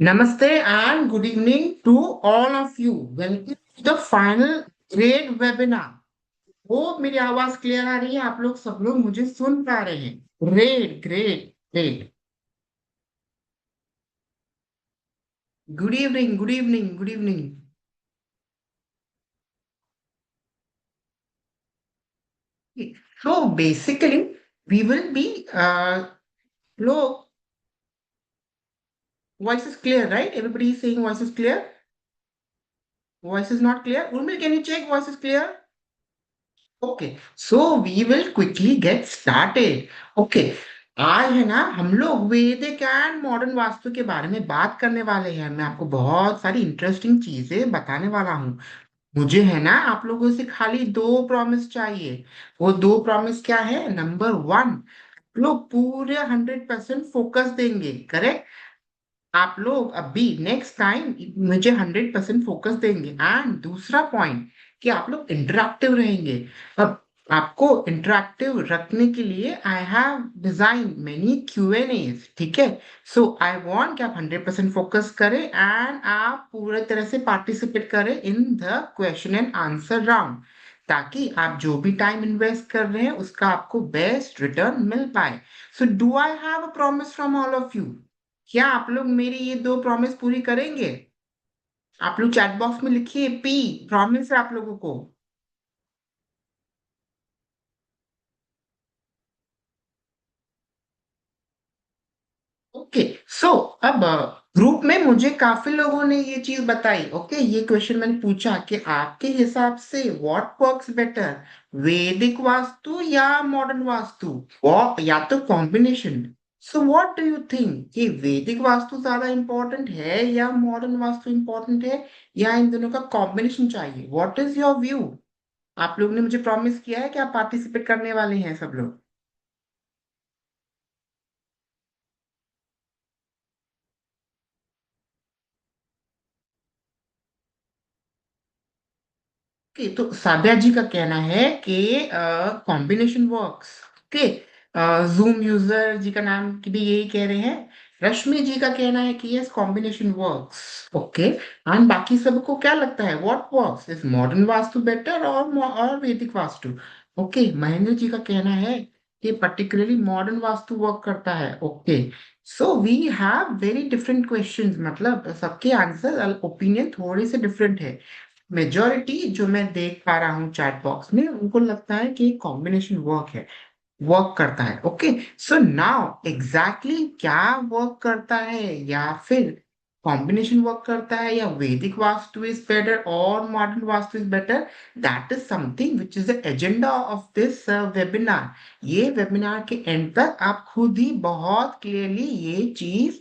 Namaste and good evening to all of you. Welcome to the final grade webinar. Hope मेरी आवाज clear आ रही है, आप लोग सब लोग मुझे सुन पा रहे हैं। Great great great. Good evening good evening good evening. So basically we will be look, voice is clear, right? Everybody is saying voice is clear. Voice is not clear. Urmil, can you check voice is clear? Okay, so we will quickly get started. Okay, आज है ना हम लोग वैदिक and modern vastu के बारे में बात करने वाले हैं। मैं आपको बहुत सारी इंटरेस्टिंग चीजें बताने वाला हूँ। मुझे है ना आप लोगों से खाली दो प्रॉमिस चाहिए। वो दो प्रॉमिस क्या है? नंबर वन, लोग पूरे 100% फोकस देंगे, करेक्ट? आप लोग अभी नेक्स्ट टाइम मुझे 100% फोकस देंगे। एंड दूसरा पॉइंट कि आप लोग इंटरेक्टिव रहेंगे। अब आपको इंटरेक्टिव रखने के लिए आई हैव डिजाइन मेनी Q&As, ठीक है? सो आई वांट कि आप 100% फोकस करें एंड आप पूरे तरह से पार्टिसिपेट करें in the question and answer round, ताकि आप जो भी टाइम इन्वेस्ट कर रहे हैं उसका आपको बेस्ट रिटर्न मिल पाए। So do I have a promise from all of you? क्या आप लोग मेरी ये दो प्रॉमिस पूरी करेंगे? आप लोग चैट बॉक्स में लिखिए पी, प्रॉमिस है आप लोगों को। ओके, सो अब ग्रुप में मुझे काफी लोगों ने ये चीज बताई। ओके, ये क्वेश्चन मैंने पूछा कि आपके हिसाब से व्हाट वर्क्स बेटर, वैदिक वास्तु या मॉडर्न वास्तु, और या तो combination. So what do you think कि वैदिक वास्तु ज्यादा इंपॉर्टेंट है या मॉडर्न वास्तु इंपॉर्टेंट है, या इन दोनों का कॉम्बिनेशन चाहिए? What is your view? आप लोग ने मुझे प्रॉमिस किया है कि आप पार्टिसिपेट करने वाले हैं सब लोग। ओके, तो साबिया जी का कहना है कि combination works. Okay, Zoom user ji का नाम की भी यही कह रहे हैं। रश्मि जी का कहना है कि yes, combination works. Okay, and बाकी सबको क्या लगता है? What works, is modern vastu better और वैदिक वास्तु? ओके, महेंद्र जी का कहना है कि पर्टिकुलरली मॉडर्न वास्तु वर्क करता है। Okay, so we have very different questions, मतलब सबके आंसर ओपिनियन थोड़े से डिफरेंट है। मेजोरिटी जो मैं देख पा रहा हूँ चैट बॉक्स में, उनको लगता है कि कॉम्बिनेशन वर्क है, वर्क करता है। ओके, सो नाउ एग्जैक्टली क्या वर्क करता है, या फिर कॉम्बिनेशन वर्क करता है, या वैदिक वास्तु इज बेटर और modern vastu is better, that is something which is the agenda of this webinar. ये वेबिनार के एंड तक आप खुद ही बहुत क्लियरली ये चीज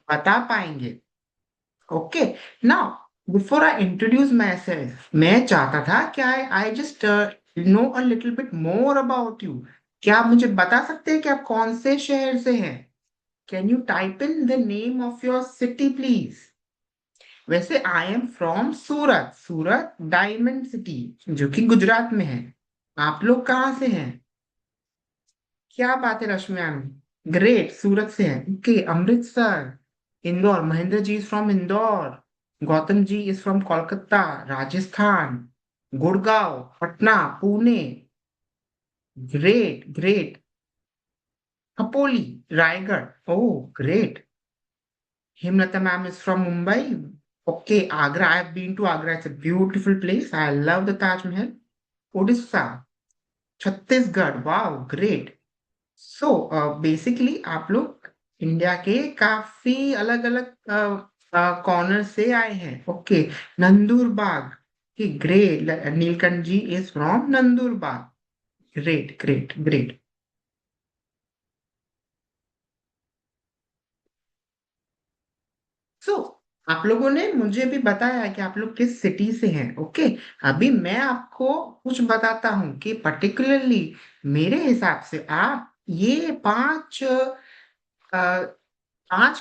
बता पाएंगे। Okay, now before I introduce myself, मैं चाहता था कि I just know a little bit more about you. क्या आप मुझे बता सकते हैं कि आप कौन से शहर से हैं? Can you type in the name of your city please? वैसे I am from Surat, Surat diamond city, जो कि गुजरात में है। आप लोग कहाँ से हैं? क्या बात है रश्मि मैम, ग्रेट, सूरत से है। Okay, Amritsar, Indore, Mahendra ji is from Indore, Gautam ji is from Kolkata, Rajasthan, Gurgaon, Patna, Pune, great great, Khopoli, Raigad, oh great. Hemlata ma'am is from Mumbai. Okay, Agra, I have been to Agra, it's a beautiful place, I love the Taj Mahal. Orissa, Chhattisgarh, wow great. So basically आप लोग इंडिया के काफी अलग अलग corner से आए हैं। ओके, नंदूरबाग की, great, Neelkanth ji is from Nandurbag, great great great. So आप लोगों ने मुझे भी बताया कि आप लोग किस सिटी से हैं। ओके, अभी मैं आपको कुछ बताता हूँ कि पर्टिकुलरली मेरे हिसाब से आप ये पांच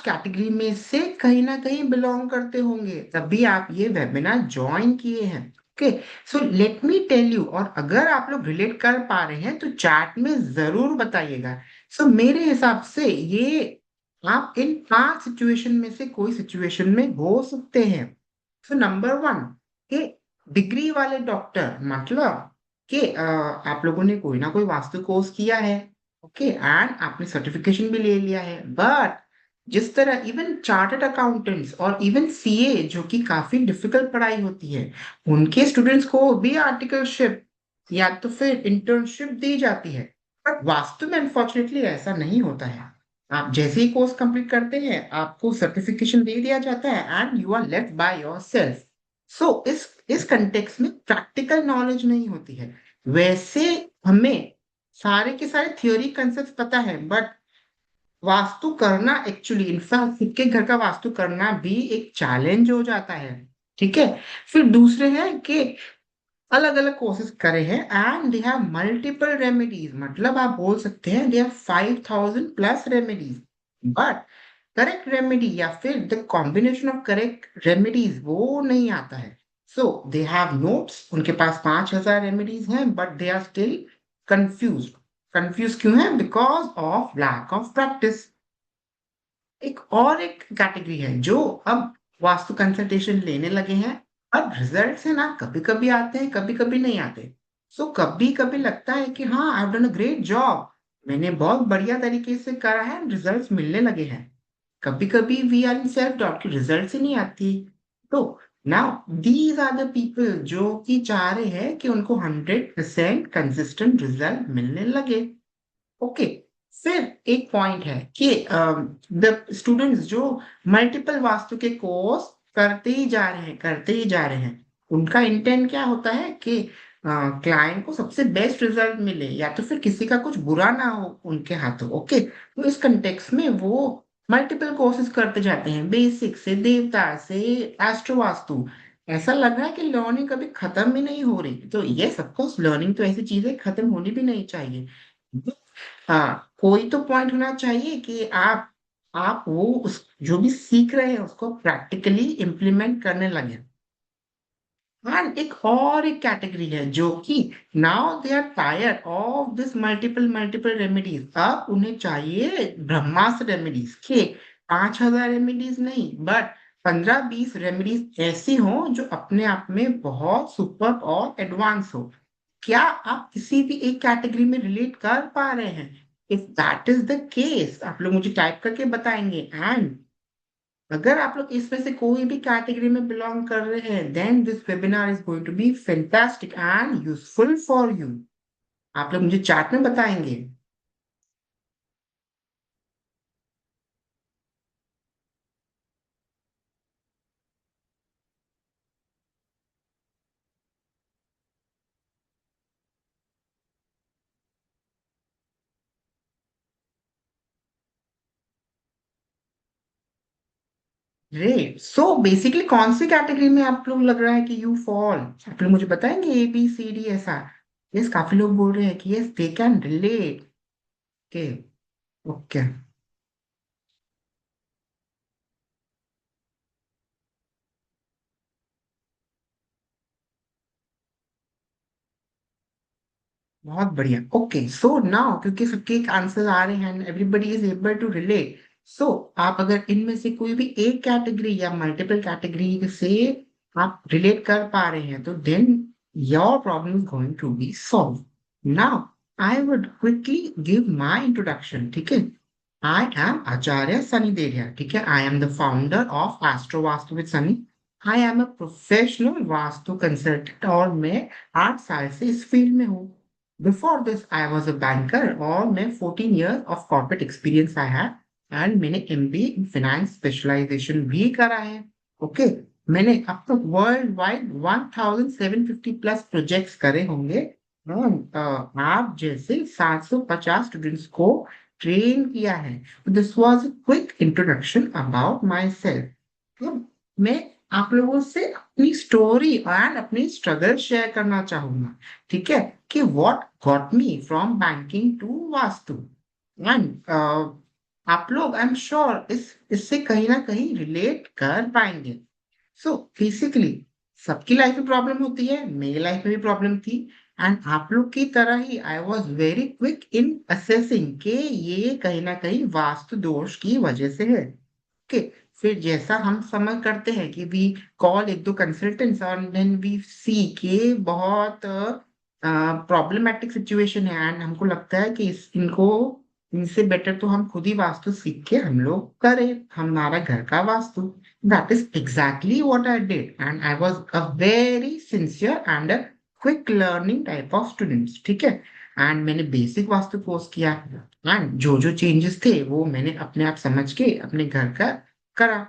कैटेगरी में से कहीं ना कहीं बिलोंग करते होंगे, तभी आप ये वेबिनार ज्वाइन किए हैं। Okay, so let me tell you, और अगर आप लोग रिलेट कर पा रहे हैं तो चैट में जरूर बताइएगा। सो मेरे हिसाब से ये आप इन 5 सिचुएशन में से कोई सिचुएशन में हो सकते हैं। तो नंबर 1 कि डिग्री वाले डॉक्टर, मतलब कि आप लोगों ने कोई ना कोई वास्तु कोर्स किया है, ओके, एंड आपने सर्टिफिकेशन भी ले लिया है, बट जिस तरह इवन चार्टर्ड अकाउंटेंट्स और इवन सीए, जो कि काफी डिफिकल्ट पढ़ाई होती है, उनके स्टूडेंट्स को भी आर्टिकलशिप या तो फिर इंटर्नशिप दी जाती है। बट वास्तु में अनफॉर्चुनेटली ऐसा नहीं होता है। आप जैसे ही कोर्स कंप्लीट करते हैं, आपको सर्टिफिकेशन दे दिया जाता है and you are left by yourself. So इस कंटेक्स्ट में प्रैक्टिकल नॉलेज नहीं होती है। वैसे हमें सारे के सारे थ्योरी कंसेप्ट पता है, बट वास्तु करना एक्चुअली, इनफैक्ट खुद के घर का वास्तु करना भी एक चैलेंज हो जाता है। ठीक है। फिर दूसरे हैं कि अलग अलग कोर्सेज करे हैं and they have multiple remedies, मतलब आप बोल सकते हैं they have 5000 plus remedies, but correct remedy या फिर the combination of correct remedies वो नहीं आता है। सो दे हैव नोट्स, उनके पास 5000 रेमेडीज हैं, but they are still confuse. Confuse क्यों है? Because of lack of practice. एक कैटेगरी है जो अब वास्तु कंसल्टेशन लेने लगे हैं। अब रिजल्ट है ना, कभी कभी आते हैं, कभी कभी नहीं आते। सो कभी कभी लगता है कि हाँ, I have done a great job, मैंने बहुत बढ़िया तरीके से करा है, रिजल्ट्स मिलने लगे हैं। कभी कभी we are in self doubt कि रिजल्ट्स ही नहीं आती। तो now these are the people जो कि चाह रहे हैं कि उनको 100% कंसिस्टेंट रिजल्ट मिलने लगे। ओके। फिर एक पॉइंट है कि द स्टूडेंट्स जो मल्टीपल वास्तु के कोर्स करते ही जा रहे हैं, करते ही जा रहे हैं, उनका इंटेंट क्या होता है कि क्लाइंट को सबसे बेस्ट रिजल्ट मिले या तो फिर किसी का कुछ बुरा ना हो उनके हाथों। ओके, तो इस कंटेक्स्ट में वो मल्टीपल कोर्सेज करते जाते हैं, बेसिक से देवता से एस्ट्रो वास्तु। ऐसा लग रहा है कि लर्निंग कभी खत्म ही नहीं हो रही। तो ये सब कुछ लर्निंग तो ऐसी चीज है, खत्म होनी भी नहीं चाहिए। हाँ, कोई तो पॉइंट होना चाहिए कि आप वो उस जो भी सीख रहे हैं उसको प्रैक्टिकली इम्प्लीमेंट करने लगे। एंड एक कैटेगरी है जो कि now they are tired of this multiple remedies. अब उन्हें चाहिए ब्रह्मास्त्र रेमेडीज के 5000 रेमेडीज नहीं, बट 15-20 रेमेडीज ऐसी हो जो अपने आप में बहुत सुपर और एडवांस हो। क्या आप किसी भी एक कैटेगरी में रिलेट कर पा रहे हैं? If that is the case, आप लोग मुझे टाइप करके बताएंगे। एंड अगर आप लोग इसमें से कोई भी कैटेगरी में बिलोंग कर रहे हैं, then this webinar is going to be fantastic and useful for you. आप लोग मुझे चैट में बताएंगे। ग्रेट। सो बेसिकली कौन सी कैटेगरी में आप लोग लग रहा है कि यू फॉल? आप लोग मुझे बताएंगे ABCD ऐसा। यस, काफी लोग बोल रहे हैं कि yes they can relate. Okay. Okay. बहुत बढ़िया। ओके, सो नाउ क्योंकि सबके एक आंसर आ रहे हैं, everybody is able to relate. So आप अगर इनमें से कोई भी एक कैटेगरी या मल्टीपल कैटेगरी से आप रिलेट कर पा रहे हैं, तो then your problem is going to be solve. Now I would quickly give my introduction. ठीक है। I am Acharya Sunny Deria. ठीक है। I am the founder of astro vastu with Sunny. I am a professional vastu consultant और मैं 8 साल से इस फील्ड में हूँ। Before this, I was a banker और मैं 14 years of corporate experience I have and मैंने MBA in finance specialization भी करा है। ओके। मैंने अब तक वर्ल्ड वाइड 1750 प्लस प्रोजेक्ट्स करे होंगे और आप जैसे 750 स्टूडेंट्स को ट्रेन किया है। This was a quick introduction about myself. अब मैं आप लोगों से अपनी स्टोरी एंड अपनी स्ट्रगल शेयर करना चाहूंगा। ठीक है, कि what got me from banking to vastu. And आप लोग आई एम श्योर इससे कहीं ना कहीं रिलेट कर पाएंगे। सो बेसिकली सबकी लाइफ में प्रॉब्लम होती है, मेरी लाइफ में भी प्रॉब्लम थी। एंड आप लोग की तरह ही I was very quick in assessing के ये कहीं ना कहीं वास्तु दोष की वजह से है। ओके, फिर जैसा हम समझ करते हैं कि वी कॉल एक दो कंसल्टेंट्स और देन वी सी के बहुत प्रॉब्लमेटिक सिचुएशन है एंड हमको लगता है कि इनको इनसे बेटर तो हम खुद ही वास्तु सीख के हम लोग करें हमारा घर का vastu. That is exactly what I did and I was a very sincere and a quick learning type of students, ठीक है। एंड मैंने बेसिक वास्तु कोर्स किया एंड जो जो चेंजेस थे वो मैंने अपने आप समझ के अपने घर का करा।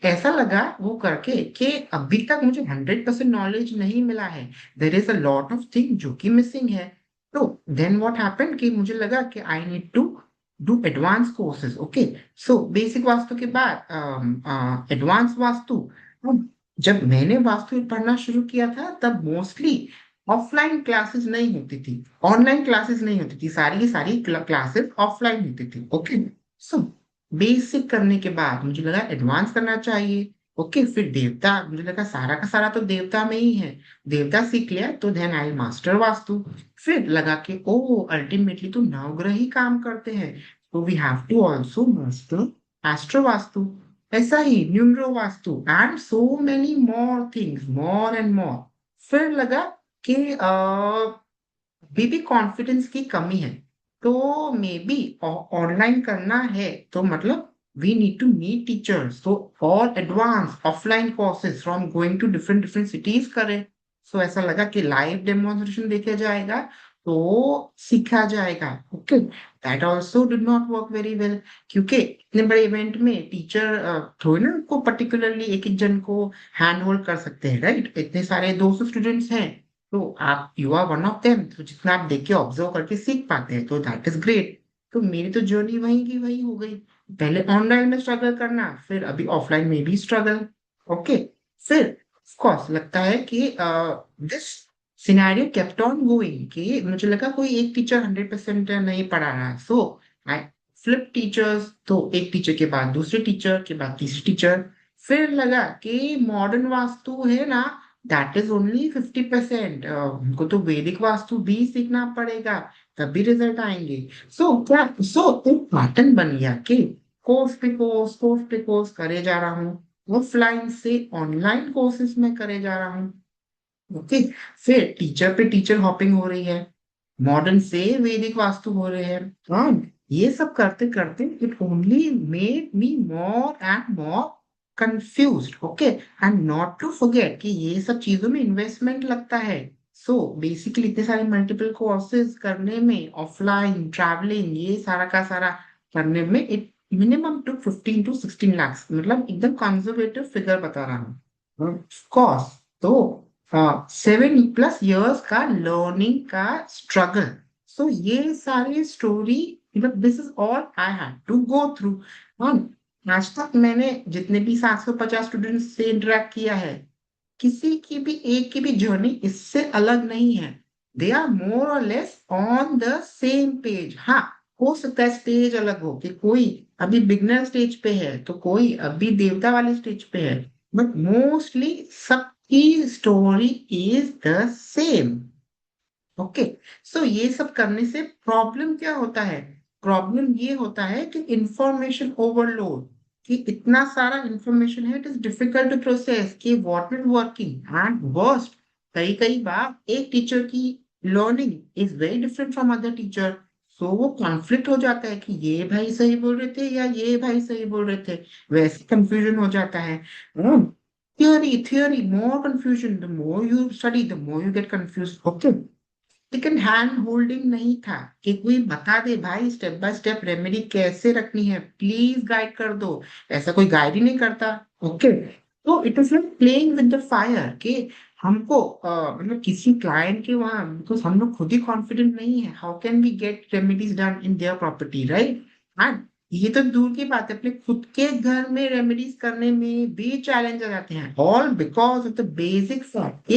ऐसा लगा वो करके कि अभी तक मुझे 100% नॉलेज नहीं मिला है, देर is a lot of thing जो कि मिसिंग है। तो देन व्हाट हैपेंड कि मुझे लगा कि I need to do advance courses. Okay, so basic vastu के बाद एडवांस वास्तु। अब जब मैंने वास्तु पढ़ना शुरू किया था तब मोस्टली ऑफलाइन क्लासेस नहीं होती थी, ऑनलाइन क्लासेस नहीं होती थी, सारी की सारी क्लासेस ऑफलाइन होती थी। ओके, सो बेसिक करने के बाद मुझे लगा एडवांस करना चाहिए। ओके, फिर देवता, मुझे लगा सारा का सारा तो देवता में ही है, देवता सीख लिया तो देन आई मास्टर वास्तु। फिर लगा कि ओ अल्टीमेटली तो नवग्रह ही काम करते हैं, तो we have to also master astro vastu, ऐसा ही numero vastu and so many more things, more and more. फिर लगा कि अभी भी कॉन्फिडेंस की कमी है, तो मे बी ऑनलाइन करना है तो मतलब we need to meet teachers, so all advanced offline courses from going to different different cities करें। so ऐसा लगा कि लाइव डेमोन्स्ट्रेशन देखा जाएगा तो सीखा जाएगा। Okay, that also did not work very well, क्योंकि इतने बड़े इवेंट में टीचर थोड़ी ना को पर्टिकुलरली एक एक जन को हैंड होल्ड कर सकते हैं, राइट। इतने सारे 200 स्टूडेंट्स हैं, तो आप you are one of them, तो जितना आप देख के ऑब्जर्व करके सीख पाते हैं तो दैट इज ग्रेट। तो मेरी तो जर्नी वहीं की वहीं हो गई, पहले ऑनलाइन में स्ट्रगल करना, फिर अभी ऑफलाइन में भी स्ट्रगल। ओके, फिर ऑफ कोर्स लगता है कि this scenario kept on going कि मुझे लगा कोई एक टीचर 100% नहीं पढ़ा रहा, सो आई फ्लिप टीचर्स, तो एक टीचर के बाद दूसरे टीचर के बाद तीसरे टीचर। फिर लगा कि मॉडर्न वास्तु है ना, दैट इज ओनली 50%, हमको तो वैदिक वास्तु भी सीखना पड़ेगा तभी रिजल्ट आएंगे। सो एक पैटर्न बन गया कि कोर्स पे कोर्स करे जा रहा हूँ, ऑफलाइन से ऑनलाइन कोर्सेज में करे जा रहा हूँ। ओके, फिर टीचर पे टीचर हॉपिंग हो रही है, मॉडर्न से वैदिक वास्तु हो रहे हैं। हाँ, ये सब करते करते it only made me more and more confused. Okay, and not to forget कि ये सब चीजों में इन्वेस्टमेंट लगता है। सो बेसिकली इतने सारे मल्टीपल कोर्सेज करने में, ऑफलाइन ट्रैवलिंग, ये सारा का सारा करने में it minimum to 15 to 16 lakhs, मतलब एकदम कंजर्वेटिव फिगर बता रहा हूँ कॉस्ट। तो 7+ years का लर्निंग का स्ट्रगल। सो ये सारी स्टोरी, मतलब this is all I had to go through. आज तक मैंने जितने भी 750 स्टूडेंट्स से इंटरेक्ट किया है, किसी की भी एक की भी जर्नी इससे अलग नहीं है। दे आर मोर और less on the same page. हाँ, हो सकता है स्टेज अलग हो, कि कोई अभी बिगनर स्टेज पे है तो कोई अभी देवता वाले स्टेज पे है, बट मोस्टली सबकी story is the same. Okay, so ये सब करने से प्रॉब्लम क्या होता है? प्रॉब्लम ये होता है कि इंफॉर्मेशन ओवरलोड, कि इतना सारा इंफॉर्मेशन है, it is difficult to process कि what is working and worst. कई कई बार एक टीचर की learning is very different from other teacher, so वो कॉन्फ्लिक्ट हो जाता है कि ये भाई सही बोल रहे थे या ये भाई सही बोल रहे थे, वैसे कंफ्यूजन हो जाता है। Theory more confusion, the more you study the more you get confuse. Okay, लेकिन हैंड होल्डिंग नहीं था कि कोई बता दे भाई स्टेप बाय स्टेप रेमेडी कैसे रखनी है, प्लीज गाइड कर दो, ऐसा कोई गाइड ही नहीं करता। ओके, तो it is like playing with the fire कि हमको मतलब किसी क्लाइंट के वहां, बिकॉज हम लोग खुद ही कॉन्फिडेंट नहीं है, how can we get remedies done in their property, right. And ये तो दूर की बात है, अपने खुद के घर में रेमेडीज करने में भी चैलेंज आ जाते हैं, all because of the basic fact,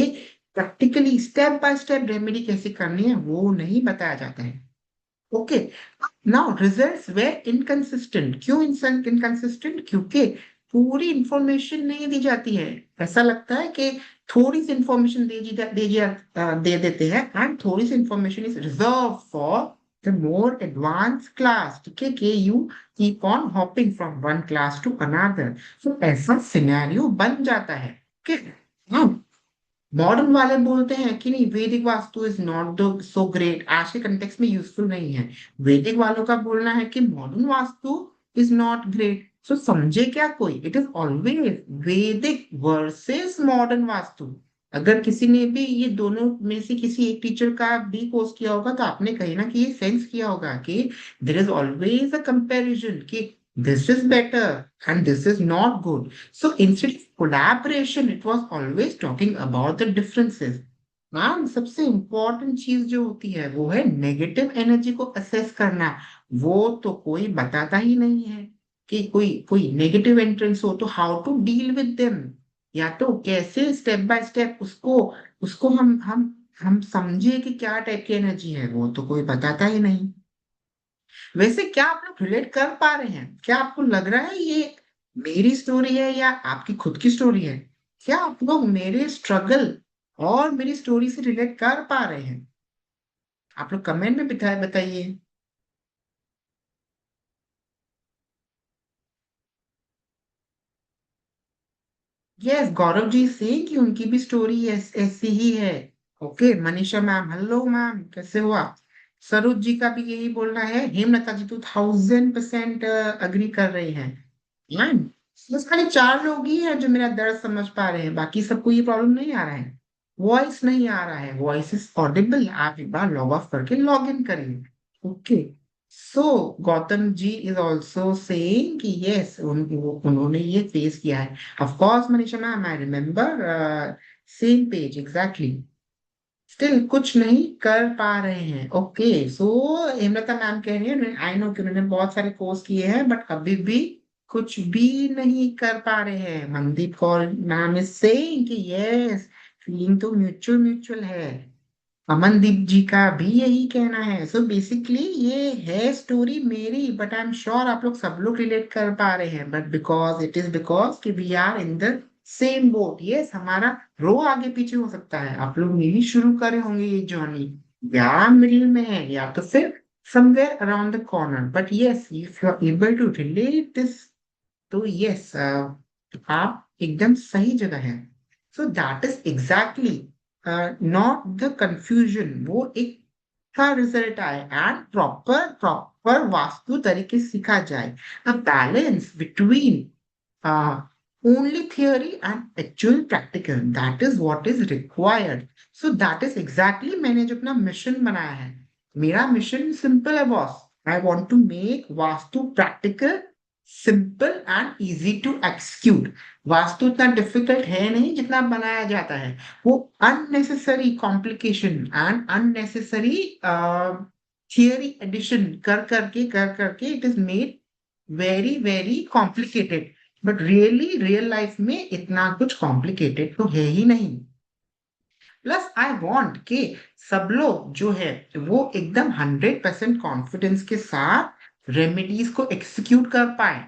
practically step by step remedy कैसे करनी है वो नहीं बताया जाता है। ओके, नाउ रिजल्ट्स वे इनकंसिस्टेंट। क्यों इनकंसिस्टेंट? क्योंकि पूरी इंफॉर्मेशन नहीं दी जाती है। ऐसा लगता है कि थोड़ी सी इंफॉर्मेशन दे देते हैं, एंड थोड़ी सी information is reserve for the more advance class, ठीक है, कि you keep on hopping from one class to another. तो ऐसा सिनेरियो बन जाता है कि हाँ, मॉडर्न वाले बोलते हैं कि नहीं, वैदिक vastu is not the so great, आज के कंटेक्स्ट में यूजफुल नहीं है। वैदिक वालों का बोलना है कि modern vastu is not great. So समझे क्या कोई, it is always Vedic versus modern vastu. अगर किसी ने भी ये दोनों में से किसी एक टीचर का भी कोर्स किया होगा तो आपने कहीं ना कहीं सेंस किया होगा कि there is always a comparison कि this is better and this is not good. So instead of collaboration, it was always talking about the differences. हाँ, सबसे इम्पोर्टेंट चीज जो होती है वो है नेगेटिव एनर्जी को असेस करना। वो तो कोई बताता ही नहीं है कि कोई कोई नेगेटिव एंट्रेंस हो तो how to deal with them, या तो कैसे स्टेप बाय स्टेप उसको उसको हम समझे कि क्या टाइप की एनर्जी है, वो तो कोई बताता ही नहीं। वैसे क्या आप लोग रिलेट कर पा रहे हैं? क्या आपको लग रहा है ये मेरी स्टोरी है या आपकी खुद की स्टोरी है? क्या आप लोग मेरे स्ट्रगल और मेरी स्टोरी से रिलेट कर पा रहे हैं? आप लोग कमेंट में बताइए। यस, गौरव जी से कि उनकी भी स्टोरी ऐसी ही है। Okay, Manisha ma'am, hello ma'am, कैसे हो आप? सरोज जी का भी यही बोलना है। हेमलता जी तो 1000% अग्री कर रहे हैं। मैम, बस खाली 4 लोग ही हैं जो मेरा दर्द समझ पा रहे हैं, बाकी सबको ये प्रॉब्लम नहीं आ रहा है। वॉइस नहीं आ रहा है, वॉइस इज ऑडिबल, आप एक बार लॉग ऑफ करके लॉग इन करिए। Okay, so Gautam ji is also saying कि यस उन्होंने ये फेस किया है। Of course Manisha ma'am, I remember, same page exactly. Still कुछ नहीं कर पा रहे हैं। ओके, सो हेमलता मैम कह रही है आई नो कि उन्होंने बहुत सारे कोर्स किए हैं बट अभी भी कुछ भी नहीं कर पा रहे हैं। Mandeep Kaur ma'am is saying कि यस, फीलिंग तो म्यूचुअल म्यूचुअल है। अमनदीप जी का भी यही कहना है। सो बेसिकली ये है स्टोरी मेरी, बट आई एम श्योर आप लोग सब लोग रिलेट कर पा रहे हैं, but because it is because कि we are in the same boat. Yes, हमारा रो आगे पीछे हो सकता है, आप लोग मेरी शुरू करे होंगे ये जर्नी, या मिडिल में है या तो फिर somewhere around the corner, but yes if you are able to relate this, तो यस आप एकदम सही जगह है। So that is exactly not the confusion, वो एक का रिजल्ट आए एंड प्रॉपर प्रॉपर वास्तु तरीके से सीखा जाए। A balance between only theory and actual practical, that is what is required. So that is exactly मैंने जो अपना मिशन बनाया है। मेरा मिशन सिंपल है boss, I want to make vastu practical, simple and easy to execute. Vastu इतना difficult है नहीं जितना बनाया जाता है। वो unnecessary complication and unnecessary theory addition कर करके it is made very very complicated. But really real life में इतना कुछ कॉम्प्लिकेटेड तो है ही नहीं। प्लस आई वांट कि सब लोग जो है वो एकदम 100% कॉन्फिडेंस के साथ रेमेडीज को एक्सिक्यूट कर पाए।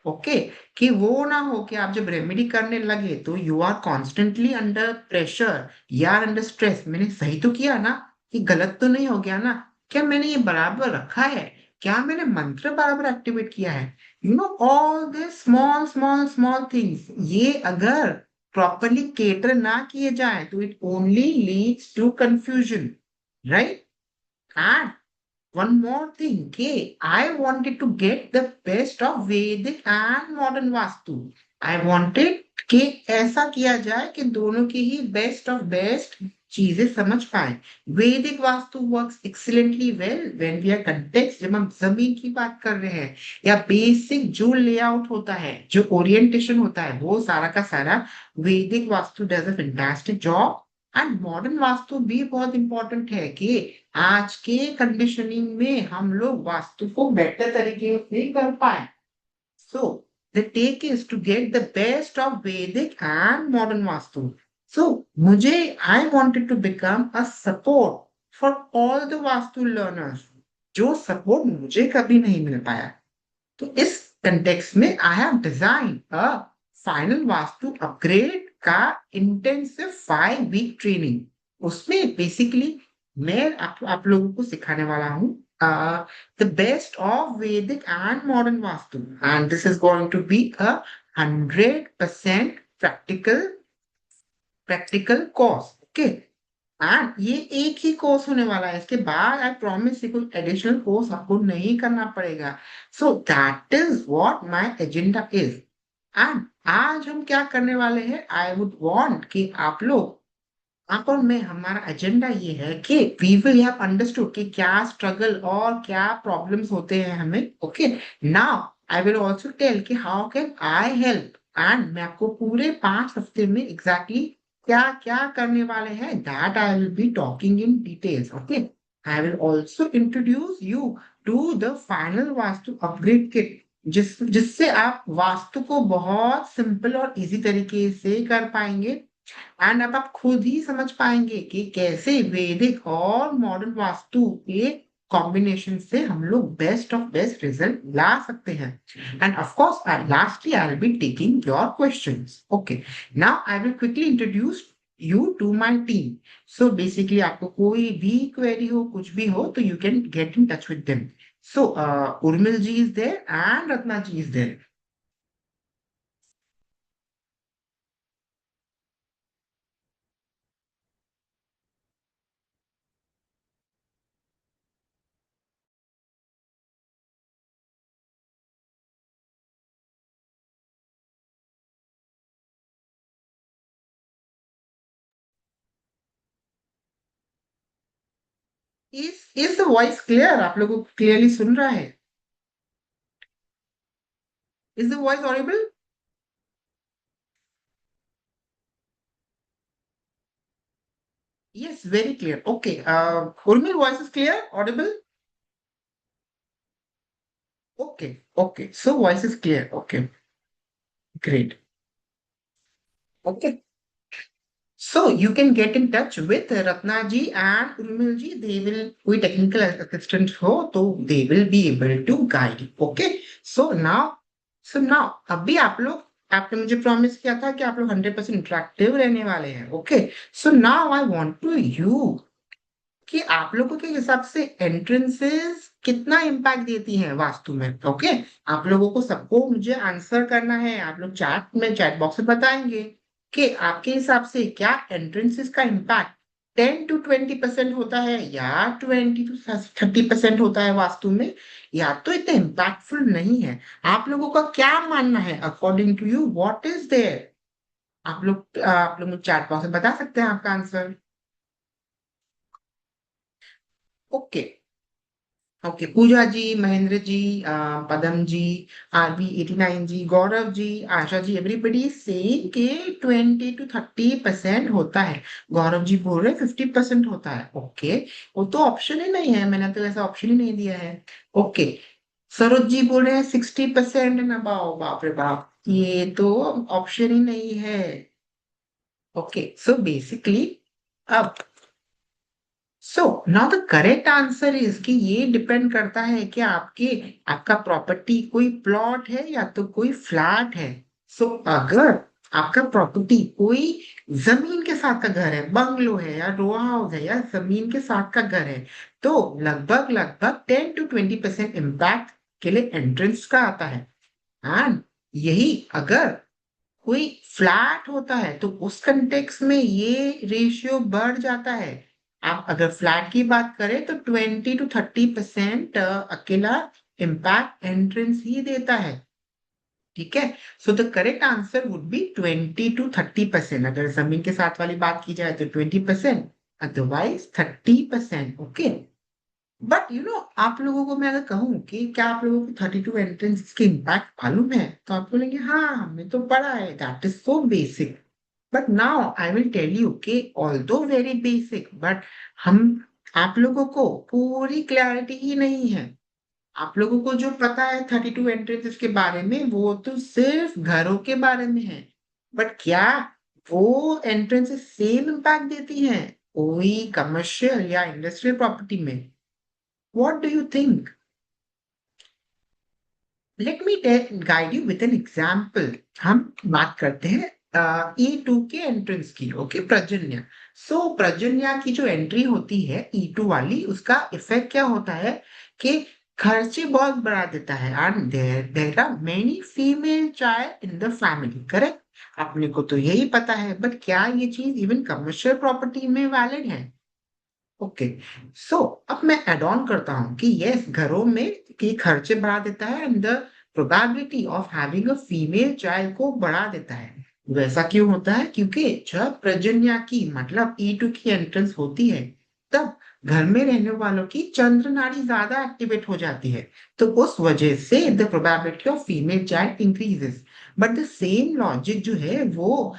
ओके, कि वो ना हो कि आप जब रेमेडी करने लगे तो you are constantly under pressure या अंडर स्ट्रेस। मैंने सही तो किया ना, कि गलत तो नहीं हो गया ना, क्या मैंने ये बराबर रखा है, क्या मैंने मंत्र बराबर एक्टिवेट किया है, you know all this small small small things, ये अगर प्रॉपरली केटर ना किए जाए तो it only leads to confusion, right? And one more thing, okay, I wanted to get the best of Vedic and modern Vastu. I wanted कि ऐसा किया जाए कि दोनों की ही बेस्ट ऑफ बेस्ट चीजें समझ पाए। Vedic vastu works excellently well when we are context, जब हम जमीन की बात कर रहे हैं या बेसिक जो लेआउट होता है, जो ओरिएंटेशन होता है, वो सारा का सारा वैदिक vastu does a fantastic job. And modern vastu भी बहुत इंपॉर्टेंट है कि आज के कंडीशनिंग में हम लोग वास्तु को बेटर तरीके से कर पाए। So the take is to get the best of Vedic and modern vastu. So मुझे I wanted to become a support for all the vastu learners, जो सपोर्ट मुझे कभी नहीं मिल पाया। तो इस कंटेक्स्ट में I have design a final vastu upgrade का इंटेंसिव 5 वीक ट्रेनिंग, उसमें बेसिकली मैं आप लोगों को सिखाने वाला हूँ the best of Vedic and modern vastu, and this is going to be a 100% practical course, okay. And ये एक ही कोर्स होने वाला है, इसके बाद आई प्रॉमिस कोई एडिशनल कोर्स आपको नहीं करना पड़ेगा। So that is what my agenda is. And आज हम क्या करने वाले हैं, आई वुड वांट कि आप लोग, आप और मैं, हमारा एजेंडा ये है कि वी विल हैव अंडरस्टूड कि क्या स्ट्रगल और क्या प्रॉब्लम्स होते हैं हमें, okay. Now I will also tell कि how can I help, and मैं आपको पूरे 5 हफ्ते में एग्जैक्टली क्या क्या करने वाले हैं, that I will be talking in details, okay. I will also introduce you to the final vastu upgrade kit, जिससे आप वास्तु को बहुत सिंपल और इजी तरीके से कर पाएंगे। एंड अब आप खुद ही समझ पाएंगे कि कैसे वैदिक और मॉडर्न वास्तु के कॉम्बिनेशन से हम लोग बेस्ट ऑफ बेस्ट रिजल्ट ला सकते हैं। And of course lastly I will be taking your questions, okay. Now I will quickly introduce you to my team. So basically आपको कोई भी क्वेरी हो, कुछ भी हो, तो you can get in touch with them. So Urmil ji is there and Ratna ji is there. Is the voice clear? आप लोगों को क्लियरली सुन रहा है? Is the voice Audible? Yes, very clear. Okay. Urmil, voice is clear, audible? Okay. Okay. So voice is clear. Okay. Great. Okay. So you can get in touch with Ratna ji and Urmil ji. They will, कोई technical assistant हो तो they will be able to guide you. Okay. So now अभी आप लोग, आपने मुझे promise किया था कि आप लोग 100% इंटरेक्टिव रहने वाले हैं, okay. So now I want to you कि आप लोगों के हिसाब से एंट्रेंसेस कितना इम्पैक्ट देती हैं वास्तु में, ओके। आप लोगों को सबको मुझे आंसर करना है, आप लोग चैट बॉक्स में बताएंगे कि आपके हिसाब से क्या एंट्रेंसेस का इम्पैक्ट 10 to 20% होता है या 20 to 30% होता है वास्तु में, या तो इतना इम्पैक्टफुल नहीं है। आप लोगों का क्या मानना है, according to you what is there? आप लोग मुझे चैट बॉक्स में बता सकते हैं आपका आंसर, ओके। ओके, पूजा जी, महेंद्र जी, पदम जी, RB89 जी, गौरव जी, आशा जी, एवरीबडी सेम के 20 to 30% होता है। गौरव जी बोल रहे 50% होता है, ओके। वो तो ऑप्शन ही नहीं है, मैंने तो ऐसा ऑप्शन ही नहीं दिया है, ओके। सरोज जी बोल रहे हैं 60% ना, बाप रे बाप, ये तो ऑप्शन ही नहीं है, ओके। सो बेसिकली अब, so now the correct answer is कि ये डिपेंड करता है कि आपका प्रॉपर्टी कोई प्लॉट है या तो कोई फ्लैट है। सो अगर आपका प्रॉपर्टी कोई जमीन के साथ का घर है, बंगलो है या रो हाउस है या जमीन के साथ का घर है, तो लगभग लगभग 10 to 20% इम्पैक्ट के लिए एंट्रेंस का आता है। एंड यही अगर कोई फ्लैट होता है तो उस कंटेक्स में ये रेशियो बढ़ जाता है। आप अगर फ्लैट की बात करें तो 20 to 30% अकेला इम्पैक्ट एंट्रेंस ही देता है, ठीक है। So the correct answer would be 20 to 30%। अगर जमीन के साथ वाली बात की जाए तो 20%, अदरवाइज 30%, ओके। बट आप लोगों को मैं अगर कहूँ कि क्या आप लोगों को 32 एंट्रेंस के इम्पैक्ट मालूम है, तो आप बोलेंगे हाँ हमने तो पढ़ा है, that is so basic. But now I will tell you कि ऑल्दो वेरी बेसिक, बट हम आप लोगों को पूरी क्लैरिटी ही नहीं है। आप लोगों को जो पता है 32 एंट्रेंसेस के बारे में, वो तो सिर्फ घरों के बारे में है। बट क्या वो एंट्रेंसेस सेम इम्पैक्ट देती हैं कोई कमर्शियल या इंडस्ट्रियल प्रॉपर्टी में? What do you think? Let me guide you with an example. हम बात करते हैं E2 के एंट्रेंस की, ओके, पर्जन्य। सो पर्जन्य की जो एंट्री होती है E2 वाली, उसका इफेक्ट क्या होता है कि खर्चे बहुत बढ़ा देता है, and there are many female child in the family, correct? अपने को तो यही पता है, बट क्या ये चीज इवन कमर्शियल प्रॉपर्टी में वैलिड है? ओके, सो अब मैं एड ऑन करता हूँ कि यस, घरों में की खर्चे बढ़ा देता है, and the probability of having a female child को बढ़ा देता है। वैसा क्यों होता है? क्योंकि जब प्रजन्या की मतलब E2 की एंट्रेंस होती है, तब घर में रहने वालों की चंद्र नाड़ी ज्यादा एक्टिवेट हो जाती है, तो उस वजह से the probability of female child increases. But the same logic जो है वो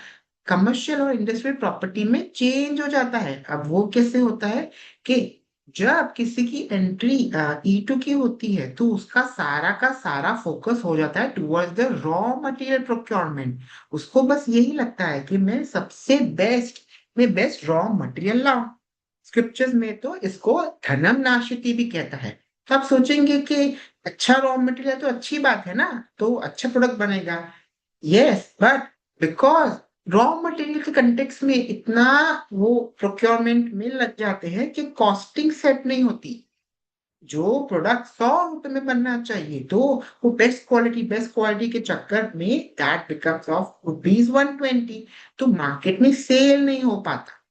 कमर्शियल और इंडस्ट्रियल प्रॉपर्टी में चेंज हो जाता है। अब वो कैसे होता है कि जब किसी की एंट्री E2 की होती है, तो उसका सारा का सारा फोकस हो जाता है towards the raw material procurement. उसको बस यही लगता है कि मैं बेस्ट रॉ मटेरियल लाऊं। स्क्रिप्चर्स में तो इसको धनम नाशिती भी कहता है। तो आप सोचेंगे कि अच्छा रॉ मटेरियल तो अच्छी बात है ना, तो अच्छा प्रोडक्ट बनेगा। Yes, but because raw material के कंटेक्स में इतना वो प्रोक्योरमेंट में लग जाते हैं कि कॉस्टिंग सेट नहीं होती। जो प्रोडक्ट 100 रुपए में बनना चाहिए, तो वो बेस्ट क्वालिटी के चक्कर में दैट बिकम्स ऑफ रुपीज 120, तो मार्केट में सेल नहीं हो पाता।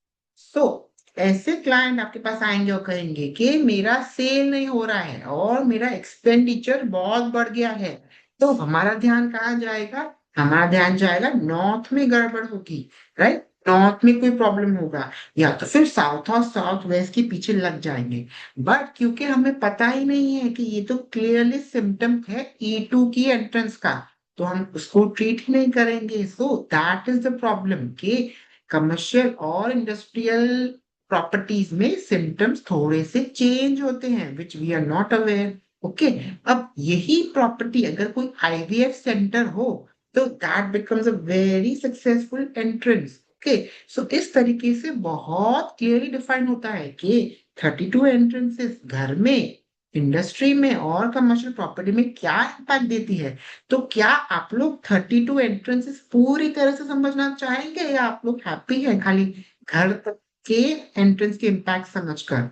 सो ऐसे क्लाइंट आपके पास आएंगे और कहेंगे कि मेरा सेल नहीं हो रहा है और मेरा एक्सपेंडिचर बहुत बढ़ गया है, तो हमारा ध्यान कहाँ जाएगा? हमारा ध्यान जाएगा नॉर्थ में गड़बड़ होगी, राइट? नॉर्थ में कोई प्रॉब्लम होगा, या तो फिर साउथ और साउथ वेस्ट के पीछे लग जाएंगे। बट क्योंकि हमें पता ही नहीं है कि ये तो क्लियरली सिम्टम है E2 की एंट्रेंस का, तो हम उसको ट्रीट ही नहीं करेंगे। So that is the problem कि कमर्शियल और इंडस्ट्रियल प्रॉपर्टीज में सिम्टम्स थोड़े से चेंज होते हैं, which we are not aware. Okay, अब यही प्रॉपर्टी अगर कोई IVF सेंटर हो, तो that becomes a very successful entrance. Okay, so इस तरीके से बहुत क्लियरली डिफाइन होता है कि 32 एंट्रेंसेस घर में, इंडस्ट्री में और कमर्शियल प्रॉपर्टी में क्या इम्पैक्ट देती है। तो क्या आप लोग 32 एंट्रेंसेस पूरी तरह से समझना चाहेंगे, या आप लोग हैप्पी हैं खाली घर तक के एंट्रेंस के इम्पैक्ट समझकर?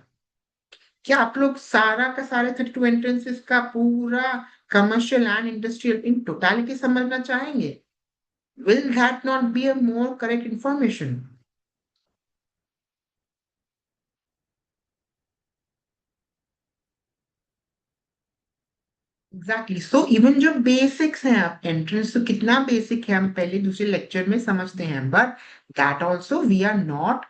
क्या आप लोग सारा का सारे 32 एंट्रेंसेस का पूरा commercial and industrial in totality समझना चाहेंगे? Will that not be a more correct information? Exactly, so even जो बेसिक्स हैं, आप एंट्रेंस तो कितना बेसिक है हम पहले दूसरे लेक्चर में समझते हैं, but that also we are not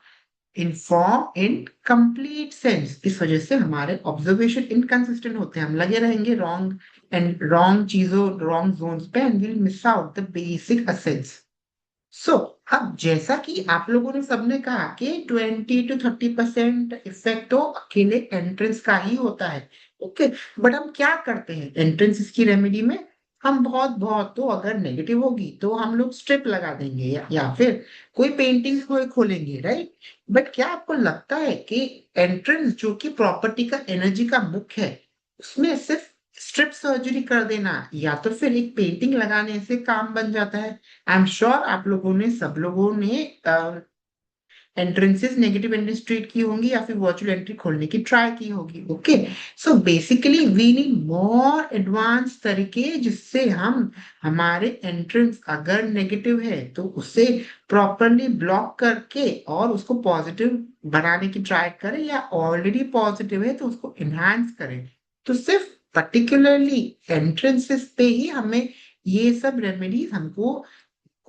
inform in complete sense. इस वजह से हमारे ऑब्जर्वेशन इनकंसिस्टेंट होते हैं, हम लगे रहेंगे रॉन्ग चीजों, रॉन्ग जोन्स पे, and will miss out the basic assets. So अब जैसा कि आप लोगों ने सबने कहा कि 20 to 30% इफेक्ट तो अकेले एंट्रेंस का ही होता है। ओके, बट हम क्या करते हैं एंट्रेंस की रेमेडी में? हम बहुत बहुत तो अगर नेगेटिव होगी तो हम लोग स्ट्रिप लगा देंगे, या फिर कोई पेंटिंग को खोलेंगे, राइट? बट क्या आपको लगता है कि एंट्रेंस जो कि प्रॉपर्टी का एनर्जी का मुख्य है, उसमें सिर्फ स्ट्रिप सर्जरी कर देना या तो फिर एक पेंटिंग लगाने से काम बन जाता है? आई एम श्योर आप लोगों ने, सब लोगों ने एंट्रेंसेस नेगेटिव एंट्री ट्रीट की होंगी, या फिर वर्चुअल एंट्री खोलने की ट्राई की होगी। Okay, so basically we need more advance तरीके, जिससे हम हमारे एंट्रेंस अगर नेगेटिव है तो उसे प्रॉपरली ब्लॉक करके और उसको पॉजिटिव बनाने की ट्राई करें, या ऑलरेडी पॉजिटिव है तो उसको इनहांस करें। तो सिर्फ पर्टिकुलरली एंट्रेंसेस पे ही हमें ये सब रेमेडीज हमको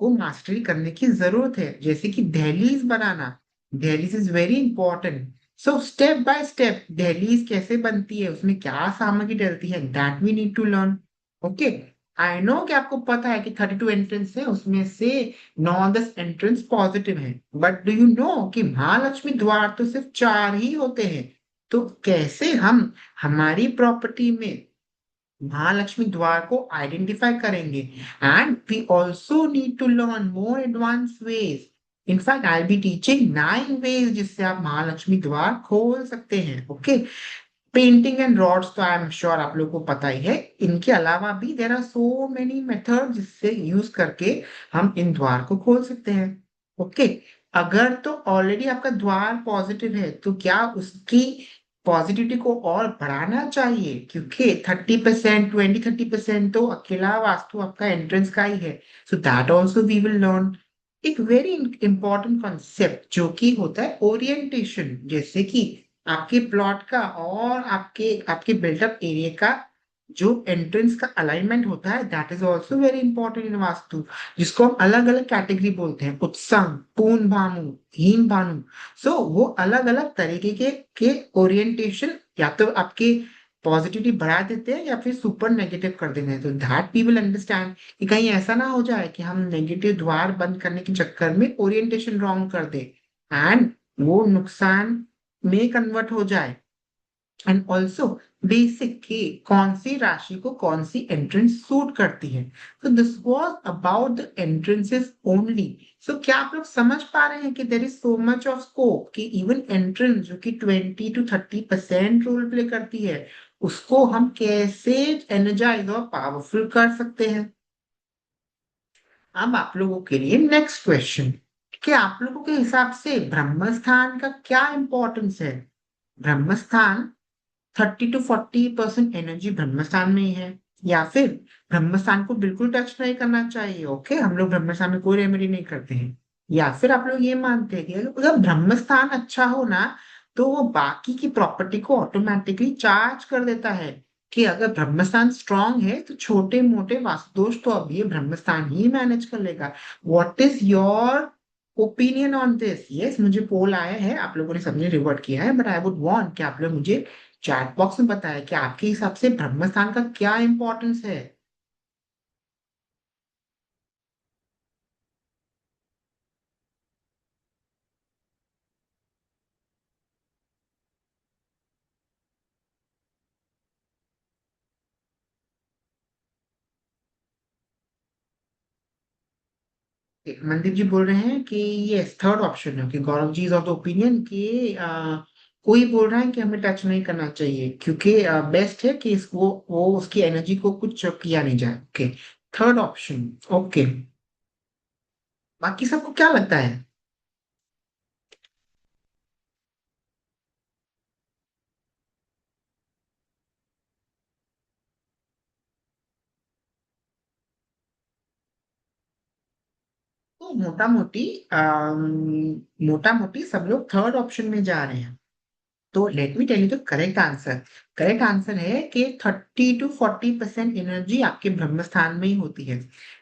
को मास्टरी करने की जरूरत है, जैसे कि दहलीज बनाना। दहलीज is very important. So step by step दहलीज कैसे बनती है, उसमें क्या सामग्री डलती है, that we need to learn. Okay, I know कि आपको पता है कि 32 एंट्रेंस है, उसमें से 9-10 एंट्रेंस पॉजिटिव है, बट डू यू नो कि महालक्ष्मी द्वार तो सिर्फ 4 ही होते हैं। तो कैसे हम हमारी प्रॉपर्टी में महालक्ष्मी द्वार को आइडेंटिफाई करेंगे? And we also need to learn more advance ways. In fact I be teaching 9 ways जिससे आप महालक्ष्मी द्वार खोल सकते हैं। ओके, पेंटिंग एंड रॉड्स तो आई एम श्योर आप लोगों को पता ही है। इनके अलावा भी there are so many method जिससे यूज करके हम इन द्वार को खोल सकते हैं। ओके, अगर तो ऑलरेडी आपका द्वार पॉजिटिव है तो क्या उसकी पॉजिटिविटी को और बढ़ाना चाहिए, क्योंकि 30% 20-30% तो अकेला वास्तु आपका एंट्रेंस का ही है। So that also we will learn एक वेरी इंपॉर्टेंट कॉन्सेप्ट जो कि होता है ओरिएंटेशन, जैसे कि आपके प्लॉट का और आपके आपके बिल्टअप एरिया का जो एंट्रेंस का अलाइनमेंट होता है, that is also very important in vastu, जिसको हम अलग अलग कैटेगरी बोलते हैं, उत्संग, पूर्ण भानु, हीन भानु। सो वो अलग अलग तरीके के ओरिएंटेशन या तो आपके पॉजिटिविटी बढ़ा देते हैं या फिर सुपर नेगेटिव कर देते हैं। तो दैट वी विल अंडरस्टैंड कि कहीं ऐसा ना हो जाए कि हम नेगेटिव द्वार बंद करने के चक्कर में ओरिएंटेशन रॉन्ग कर दे एंड वो नुकसान में कन्वर्ट हो जाए। एंड ऑल्सो बेसिक कि कौन सी राशि को कौन सी एंट्रेंस सूट करती है। तो this was about the entrances only. So क्या आप लोग समझ पा रहे हैं कि there is so much of scope कि इवन एंट्रेंस जो कि 20-30% रोल प्ले करती है, उसको हम कैसे एनर्जाइज और पावरफुल कर सकते हैं। अब आप लोगों के लिए नेक्स्ट क्वेश्चन, कि आप लोगों के हिसाब से ब्रह्मस्थान का क्या इंपॉर्टेंस है। ब्रह्मस्थान 30-40% एनर्जी ब्रह्मस्थान में ही है, या फिर ब्रह्मस्थान को बिल्कुल टच नहीं करना चाहिए। ओके, हम लोग ब्रह्मस्थान में कोई रेमेडी नहीं करते हैं। या फिर आप लोग ये मानते हैं कि अगर ब्रह्मस्थान अच्छा हो ना, तो वो बाकी की प्रॉपर्टी को ऑटोमेटिकली चार्ज कर देता है, कि अगर ब्रह्मस्थान स्ट्रांग है तो छोटे मोटे वास्तु दोष तो अब ये ब्रह्मस्थान ही मैनेज कर लेगा। What is your opinion on this. Yes, मुझे पोल आया है, आप लोगों ने सबने रिवर्ट किया है, बट आई वुड वांट कि आप लोग मुझे चैट बॉक्स में बताया कि आपके हिसाब से ब्रह्मस्थान का क्या इंपॉर्टेंस है। मनदीप जी बोल रहे हैं कि ये थर्ड ऑप्शन है, कि Gaurav ji is of the opinion कि कोई बोल रहा है कि हमें टच नहीं करना चाहिए क्योंकि बेस्ट है कि इसको वो उसकी एनर्जी को कुछ किया नहीं जाए। Okay, third option. ओके, बाकी सबको क्या लगता है। तो मोटा मोटी सब लोग थर्ड ऑप्शन में जा रहे हैं। तो let me tell you the correct answer. Correct answer है कि 30-40% एनर्जी आपके ब्रह्मस्थान में ही होती है।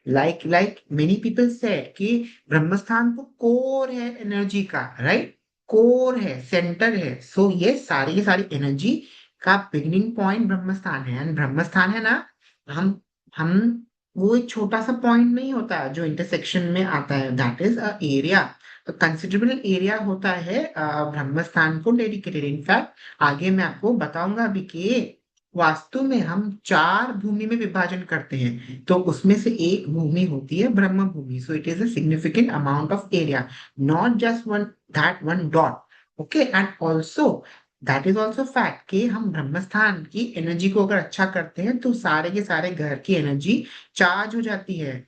लाइक मेनी पीपल सेड कि ब्रह्मस्थान तो कोर है एनर्जी का, राइट। कोर है, सेंटर है। सो ये सारी की सारी एनर्जी का बिगिनिंग पॉइंट ब्रह्मस्थान है। एंड ब्रह्मस्थान है ना, हम हम वो एक छोटा सा पॉइंट नहीं होता जो इंटरसेक्शन में आता है, that is a area. Considerable area होता है ब्रह्मस्थान को डेडिकेटेड। इनफैक्ट आगे मैं आपको बताऊंगा अभी कि वास्तु में हम 4 भूमि में विभाजन करते हैं, तो उसमें से एक भूमि होती है ब्रह्म भूमि। So it is a significant amount of area, not just one that one dot. Okay, and also that is also fact कि हम ब्रह्मस्थान की एनर्जी को अगर अच्छा करते हैं तो सारे के सारे घर की एनर्जी चार्ज हो जाती है।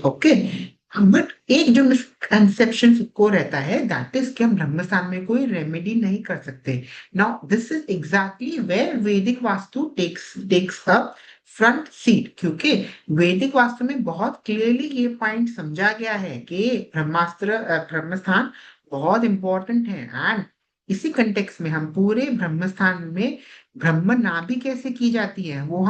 ओके, बट एक जो मिसकंसेप्शन को रहता है, दैट इज कि हम ब्रह्मस्थान में कोई रेमेडी नहीं कर सकते। Now this is exactly where Vedic vastu takes up front seat, क्योंकि वैदिक वास्तु में बहुत क्लियरली ये पॉइंट समझा गया है कि ब्रह्मस्थान बहुत इंपॉर्टेंट है। एंड इसी कंटेक्स में हम पूरे ब्रह्मस्थान में ब्रह्म नाभि कैसे की जाती है वो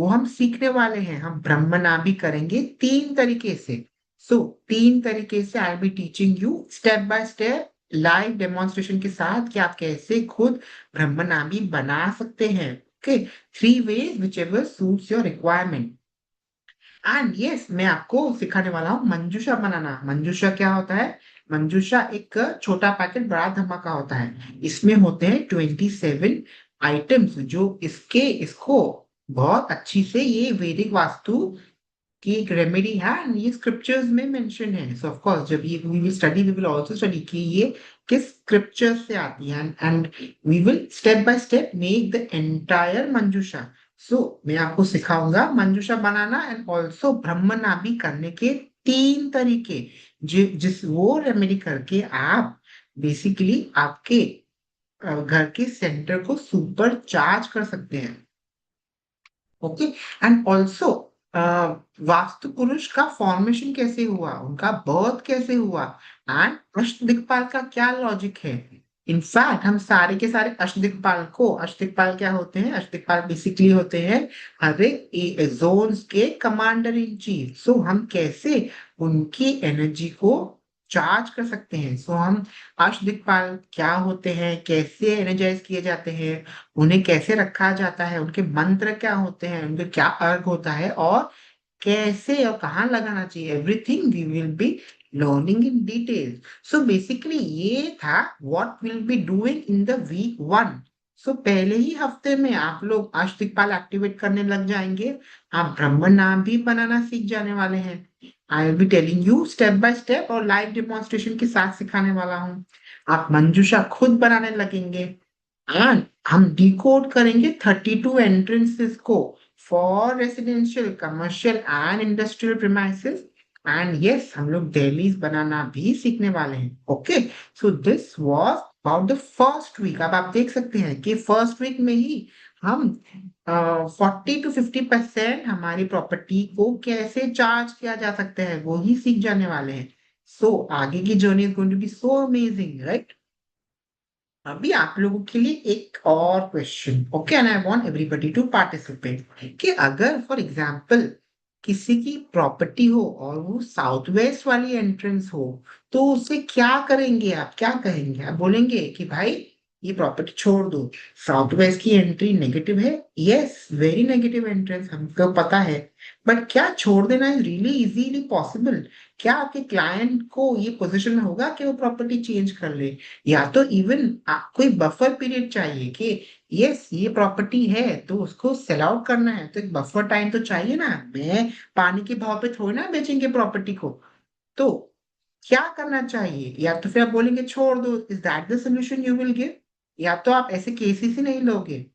हम सीखने वाले हैं। हम ब्रह्मनाभि करेंगे 3 तरीके से। सो 3 तरीके से I be teaching you step by step live demonstration के साथ कि आप कैसे खुद ब्रह्मनाभि बना सकते हैं। Okay, 3 ways which ever suits your requirement. And yes, मैं आपको सिखाने वाला हूँ मंजूषा बनाना। मंजूषा क्या होता है। मंजूषा एक छोटा पैकेट बड़ा धमाका होता है। इसमें होते हैं 27 आइटम्स जो इसको बहुत अच्छी से ये वैदिक वास्तु कि एक रेमेडी है and ये स्क्रिप्चर्स में मेंशन है। सो ऑफ कोर्स जब ये we will study, we will also study कि ये किस स्क्रिप्चर्स से आती है, and we will step by step make the entire मंजूषा। सो मैं आपको सिखाऊंगा मंजूषा बनाना एंड ऑल्सो ब्रह्मनाभि करने के 3 तरीके, जिस वो रेमेडी करके आप बेसिकली आपके घर के सेंटर को सुपर चार्ज कर सकते हैं। ओके, एंड ऑल्सो वास्तु पुरुष का फॉर्मेशन कैसे हुआ, उनका बर्थ कैसे हुआ, एंड अष्टदिक्पाल का क्या लॉजिक है। इनफैक्ट हम सारे के सारे अष्टदिक्पाल को, अष्टदिक्पाल क्या होते हैं, अष्टदिक्पाल बेसिकली होते हैं हर एक जोन्स के कमांडर इन चीफ। सो हम कैसे उनकी एनर्जी को चार्ज कर सकते हैं। सो हम अष्टदिक्पाल क्या होते हैं, कैसे एनर्जाइज किए जाते हैं, उन्हें कैसे रखा जाता है, उनके मंत्र क्या होते हैं, उनका क्या अर्थ होता है, और कैसे और कहाँ लगाना चाहिए, everything we will be learning in detail. So basically ये था what will be doing in the week 1। So पहले ही हफ्ते में आप लोग अष्टदिक्पाल एक्टिवेट करने लग जाएंगे, आप ब्रह्म नाम भी बनाना सीख जाने वाले हैं। आई will be telling you step by step और लाइव डेमोन्स्ट्रेशन के साथ सिखाने वाला हूँ। आप मंजूषा खुद बनाने लगेंगे एंड हम डिकोड करेंगे 32 एंट्रेंसेस को for residential, commercial and industrial premises. And yes, हम लोग डेलीज बनाना भी सीखने वाले हैं। Okay, so this was about the first week. अब आप देख सकते हैं कि फर्स्ट वीक में ही हम 40 to 50% हमारी प्रॉपर्टी को कैसे चार्ज किया जा सकता है वो ही सीख जाने वाले हैं। सो आगे की journey is going to be so amazing, right. अभी आप लोगों के लिए एक और question, okay, and I want everybody to participate, कि अगर फॉर एग्जांपल किसी की प्रॉपर्टी हो और वो साउथ वेस्ट वाली एंट्रेंस हो, तो उसे क्या करेंगे, आप क्या कहेंगे, आप बोलेंगे कि भाई ये प्रॉपर्टी छोड़ दो, साउथ वेस्ट की एंट्री नेगेटिव है, यस वेरी नेगेटिव एंट्रेंस, हमको पता है, बट क्या छोड़ देना इज रियली इजीली पॉसिबल? क्या आपके क्लाइंट को ये पोजीशन में होगा कि वो प्रॉपर्टी चेंज कर ले? या तो इवन कोई बफर पीरियड चाहिए कि यस ये प्रॉपर्टी है तो उसको सेल आउट करना है, तो एक बफर टाइम तो चाहिए ना, मैं पानी के भाव पे थोड़ी ना बेचेंगे प्रॉपर्टी को। तो क्या करना चाहिए? या तो फिर आप बोलेंगे छोड़ दो, is that the solution you will give? या तो आप ऐसे केसेस ही नहीं लोगे,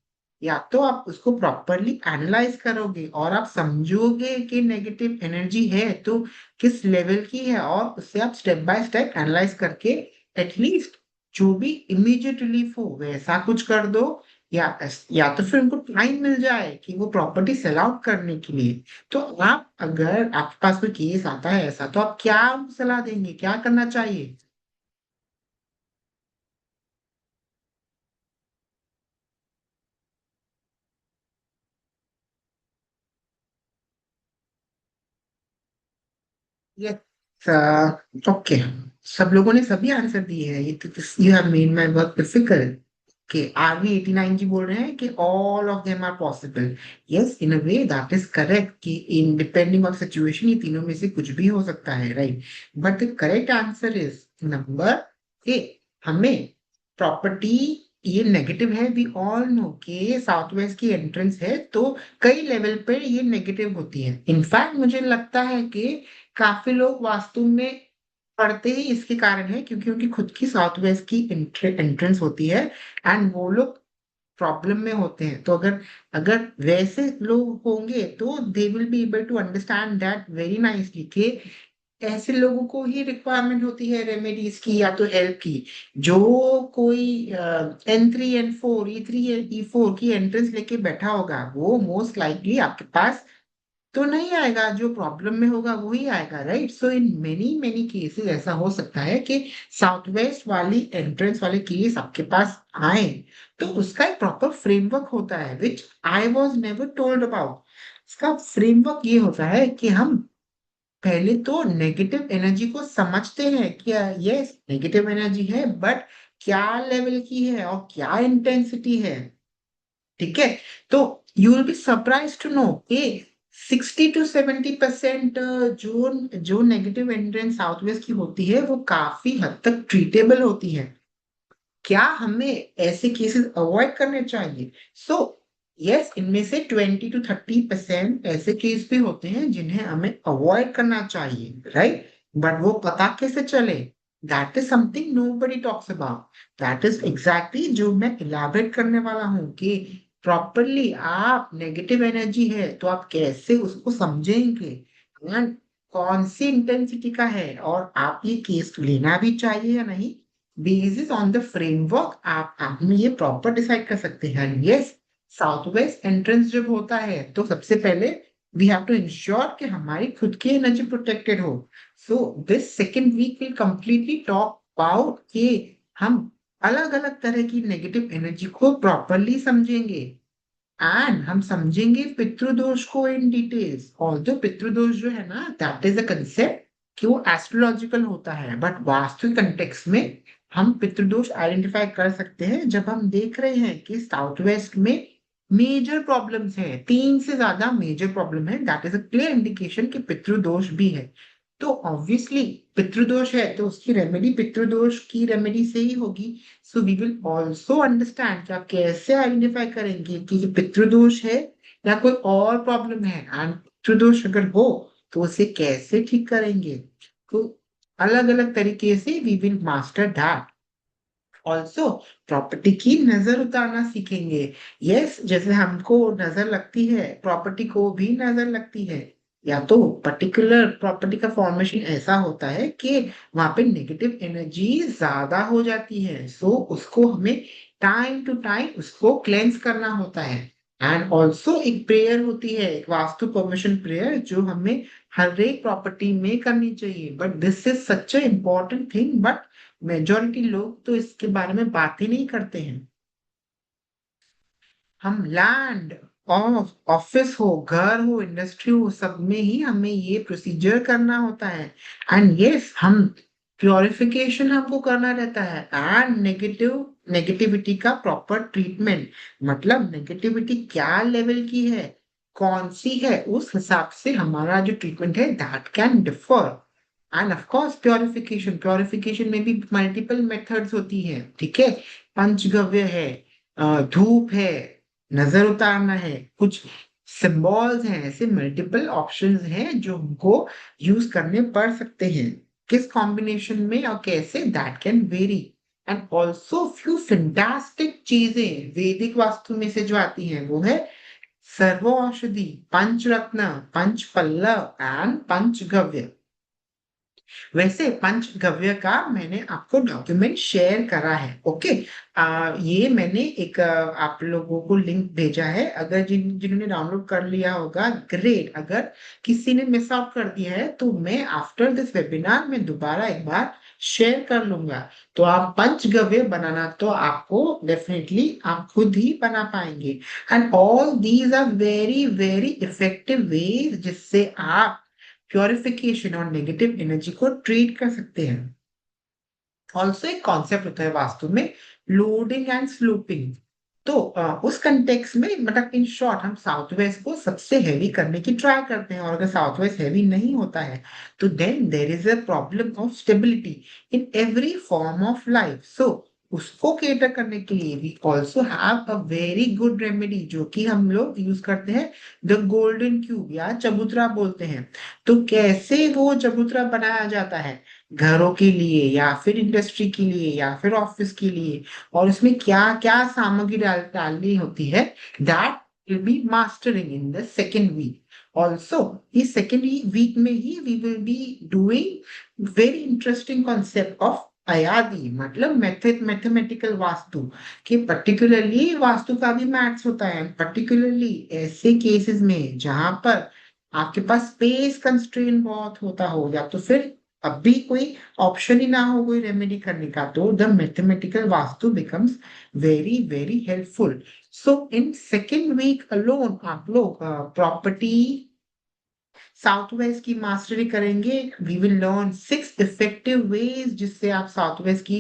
या तो आप उसको प्रॉपरली एनालाइज करोगे और आप समझोगे कि नेगेटिव एनर्जी है तो किस लेवल की है, और उससे आप स्टेप बाय स्टेप एनालाइज करके एटलीस्ट जो भी इमीडिएट रिलीफ हो वैसा कुछ कर दो। या तो फिर उनको टाइम मिल जाए कि वो प्रॉपर्टी सेल आउट करने के लिए। तो आप, अगर आपके पास कोई केस आता है ऐसा, तो आप क्या उनको सलाह देंगे, क्या करना चाहिए? यस, ओके, सब लोगों ने सभी आंसर दिए हैं, ये तो you have made my work difficult. कि आरवी 89 जी बोल रहे हैं कि all of them are possible. Yes, in a way that is correct कि इन डिपेंडिंग ऑन सिचुएशन ये तीनों में से कुछ भी हो सकता है, right. But the correct answer is number A. हमें प्रॉपर्टी ये नेगेटिव है, वी ऑल नो कि साउथ वेस्ट की एंट्रेंस है, तो कई लेवल पे ये नेगेटिव होती है। इनफैक्ट मुझे लगता है कि काफी लोग वास्तु में पढ़ते ही इसके कारण है क्योंकि उनकी खुद की साउथ वेस्ट की एंट्रेंस होती है एंड वो लोग प्रॉब्लम में होते हैं। तो अगर अगर वैसे लोग होंगे तो they will be able to understand that very nicely कि ऐसे लोगों को ही रिक्वायरमेंट होती है रेमेडीज की या तो हेल्प की। जो कोई N3 N4 E3 E4 की एंट्रेंस लेके बैठा होगा वो मोस्ट लाइकली आपके पास तो नहीं आएगा, जो प्रॉब्लम में होगा वही आएगा, right. So in many many cases ऐसा हो सकता है कि साउथ वेस्ट वाली एंट्रेंस वाले केस आपके पास आए, तो उसका एक प्रॉपर फ्रेमवर्क होता है which I was never told about. इसका फ्रेमवर्क ये होता है कि हम पहले तो नेगेटिव एनर्जी को समझते हैं कि यस नेगेटिव एनर्जी है, बट क्या लेवल की है और क्या इंटेंसिटी है, ठीक है। तो you will be surprise to know कि 60 to 70% जो जो नेगेटिव एंट्रेंस साउथ वेस्ट की होती है वो काफी हद तक ट्रीटेबल होती है। क्या हमें ऐसे केसेस अवॉइड करने चाहिए? सो यस, इनमें से 20 to 30% ऐसे केस भी होते हैं जिन्हें हमें अवॉइड करना चाहिए, राइट? बट वो पता कैसे चले? That is something nobody talks about. That is exactly जो मैं इलाबरेट करने वाला हूँ कि प्रॉपरली आप नेगेटिव एनर्जी है तो आप कैसे उसको समझेंगे, एंड कौन सी इंटेंसिटी का है, और आप ये केस लेना भी चाहिए या नहीं। बेसिस ऑन द फ्रेमवर्क आप में ये प्रॉपर डिसाइड कर सकते हैं। यस, साउथ वेस्ट एंट्रेंस जब होता है तो सबसे पहले वी हैव टू इंश्योर कि हमारी खुद की एनर्जी प्रोटेक्टेड हो। So this second week will completely talk about कि हम अलग अलग तरह की नेगेटिव एनर्जी को प्रॉपरली समझेंगे, एंड हम समझेंगे पितृदोष को इन डिटेल्स। ऑल्दो पितृदोष जो है ना, दैट इज अ कंसेप्ट कि वो एस्ट्रोलॉजिकल होता है, बट वास्तु कंटेक्स्ट में हम पितृदोष आइडेंटिफाई कर सकते हैं जब हम देख रहे हैं कि साउथ वेस्ट में मेजर प्रॉब्लम्स है, 3 से ज्यादा मेजर प्रॉब्लम है। That is a clear indication कि पितृदोष भी है। तो ऑब्वियसली पितृदोष है तो उसकी रेमेडी पितृदोष की रेमेडी से ही होगी। So we will also understand कि आप कैसे आइडेंटिफाई करेंगे कि ये पितृदोष है या कोई और प्रॉब्लम है, एंड पितृदोष अगर हो तो उसे कैसे ठीक करेंगे। तो अलग अलग तरीके से we will master that. Also property की नजर उतारना सीखेंगे। यस, जैसे हमको नजर लगती है प्रॉपर्टी को भी नजर लगती है, या तो पर्टिकुलर प्रॉपर्टी का फॉर्मेशन ऐसा होता है कि वहां पे नेगेटिव एनर्जी ज्यादा हो जाती है, सो उसको हमें टाइम टू टाइम उसको क्लेंस करना होता है। एंड ऑल्सो एक प्रेयर होती है, एक वास्तु परमिशन प्रेयर, जो हमें हर एक प्रॉपर्टी में करनी चाहिए। But this is such A important thing, but majority लोग तो इसके बारे में बात ही नहीं करते हैं। हम लैंड, ऑफिस हो, घर हो, इंडस्ट्री हो, सब में ही हमें ये प्रोसीजर करना होता है। एंड यस, हम प्योरिफिकेशन हमको करना रहता है, एंड नेगेटिविटी का प्रॉपर ट्रीटमेंट। मतलब नेगेटिविटी क्या लेवल की है, कौन सी है, उस हिसाब से हमारा जो ट्रीटमेंट है that can differ. And of course purification में भी मल्टीपल मेथड्स होती है, ठीक है? पंचगव्य है, धूप है, नजर उतारना है, कुछ सिंबल्स हैं, ऐसे मल्टीपल ऑप्शंस हैं जो हमको यूज करने पड़ सकते हैं। किस कॉम्बिनेशन में और कैसे, that can very. And also few fantastic चीजें वैदिक वास्तु में से जो आती हैं वो है सर्व औषधि, पंचरत्न, पंच पल्लव एंड पंचगव्य। वैसे पंचगव्य का मैंने आपको डॉक्यूमेंट शेयर करा है, ओके? ये मैंने एक आप लोगों को लिंक भेजा है, अगर जिन्होंने डाउनलोड कर लिया होगा ग्रेट। अगर किसी ने मिस आउट कर दिया है तो मैं आफ्टर दिस वेबिनार में दोबारा एक बार शेयर कर लूंगा। तो आप पंचगव्य बनाना तो आपको डेफिनेटली आप खुद ही बना पाएंगे। And all these are very very effective ways जिससे आप प्योरिफिकेशन और नेगेटिव एनर्जी को ट्रीट कर सकते हैं। ऑल्सो एक कॉन्सेप्ट होता है वास्तु में, लोडिंग एंड स्लूपिंग। तो उस कंटेक्स में मतलब इन शॉर्ट हम साउथ वेस्ट को सबसे हैवी करने की ट्राई करते हैं, और अगर साउथ वेस्ट हैवी नहीं होता है तो then there is a problem of stability in every form of life. So उसको केटर करने के लिए we also have a very good remedy जो कि हम लोग यूज करते हैं, द गोल्डन क्यूब या चबूतरा बोलते हैं। तो कैसे वो चबूतरा बनाया जाता है घरों के लिए या फिर इंडस्ट्री के लिए या फिर ऑफिस के लिए, और उसमें क्या क्या सामग्री डालनी होती है, that will be mastering in the second week. Also इस सेकेंड वीक में ही we will be doing very interesting concept of अयादी, मतलब मैथमेटिकल वास्तु, कि पर्टिकुलरली वास्तु का भी मैथ्स होता है, पर्टिकुलरली ऐसे केसेस में जहां पर आपके पास स्पेस कंस्ट्रेन बहुत होता हो, या तो फिर अभी कोई ऑप्शन ही ना हो कोई रेमेडी करने का, तो the mathematical vastu becomes very very helpful. So in second week alone आप लोग प्रॉपर्टी साउथ वेस्ट की मास्टरी करेंगे। We will learn 6 effective ways जिससे आप साउथ वेस्ट की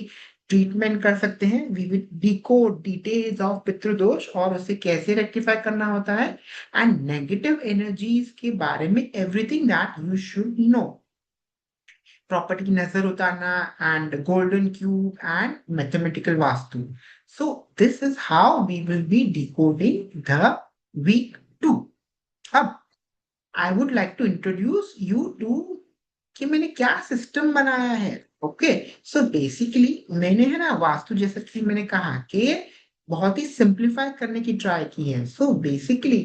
ट्रीटमेंट कर सकते हैं। We will decode details of पितृदोष और उसे कैसे रेक्टिफाई करना होता है, एंड नेगेटिव एनर्जीज के बारे में everything that you should know. Property की नजर उतारना and golden cube and mathematical vastu. So this is how we will be decoding the week 2। अब I would like to introduce you to कि मैंने क्या सिस्टम बनाया है। ओके, सो बेसिकली मैंने है ना वास्तु, जैसे कि मैंने कहा कि बहुत ही सिंप्लीफाई करने की ट्राई की है। सो बेसिकली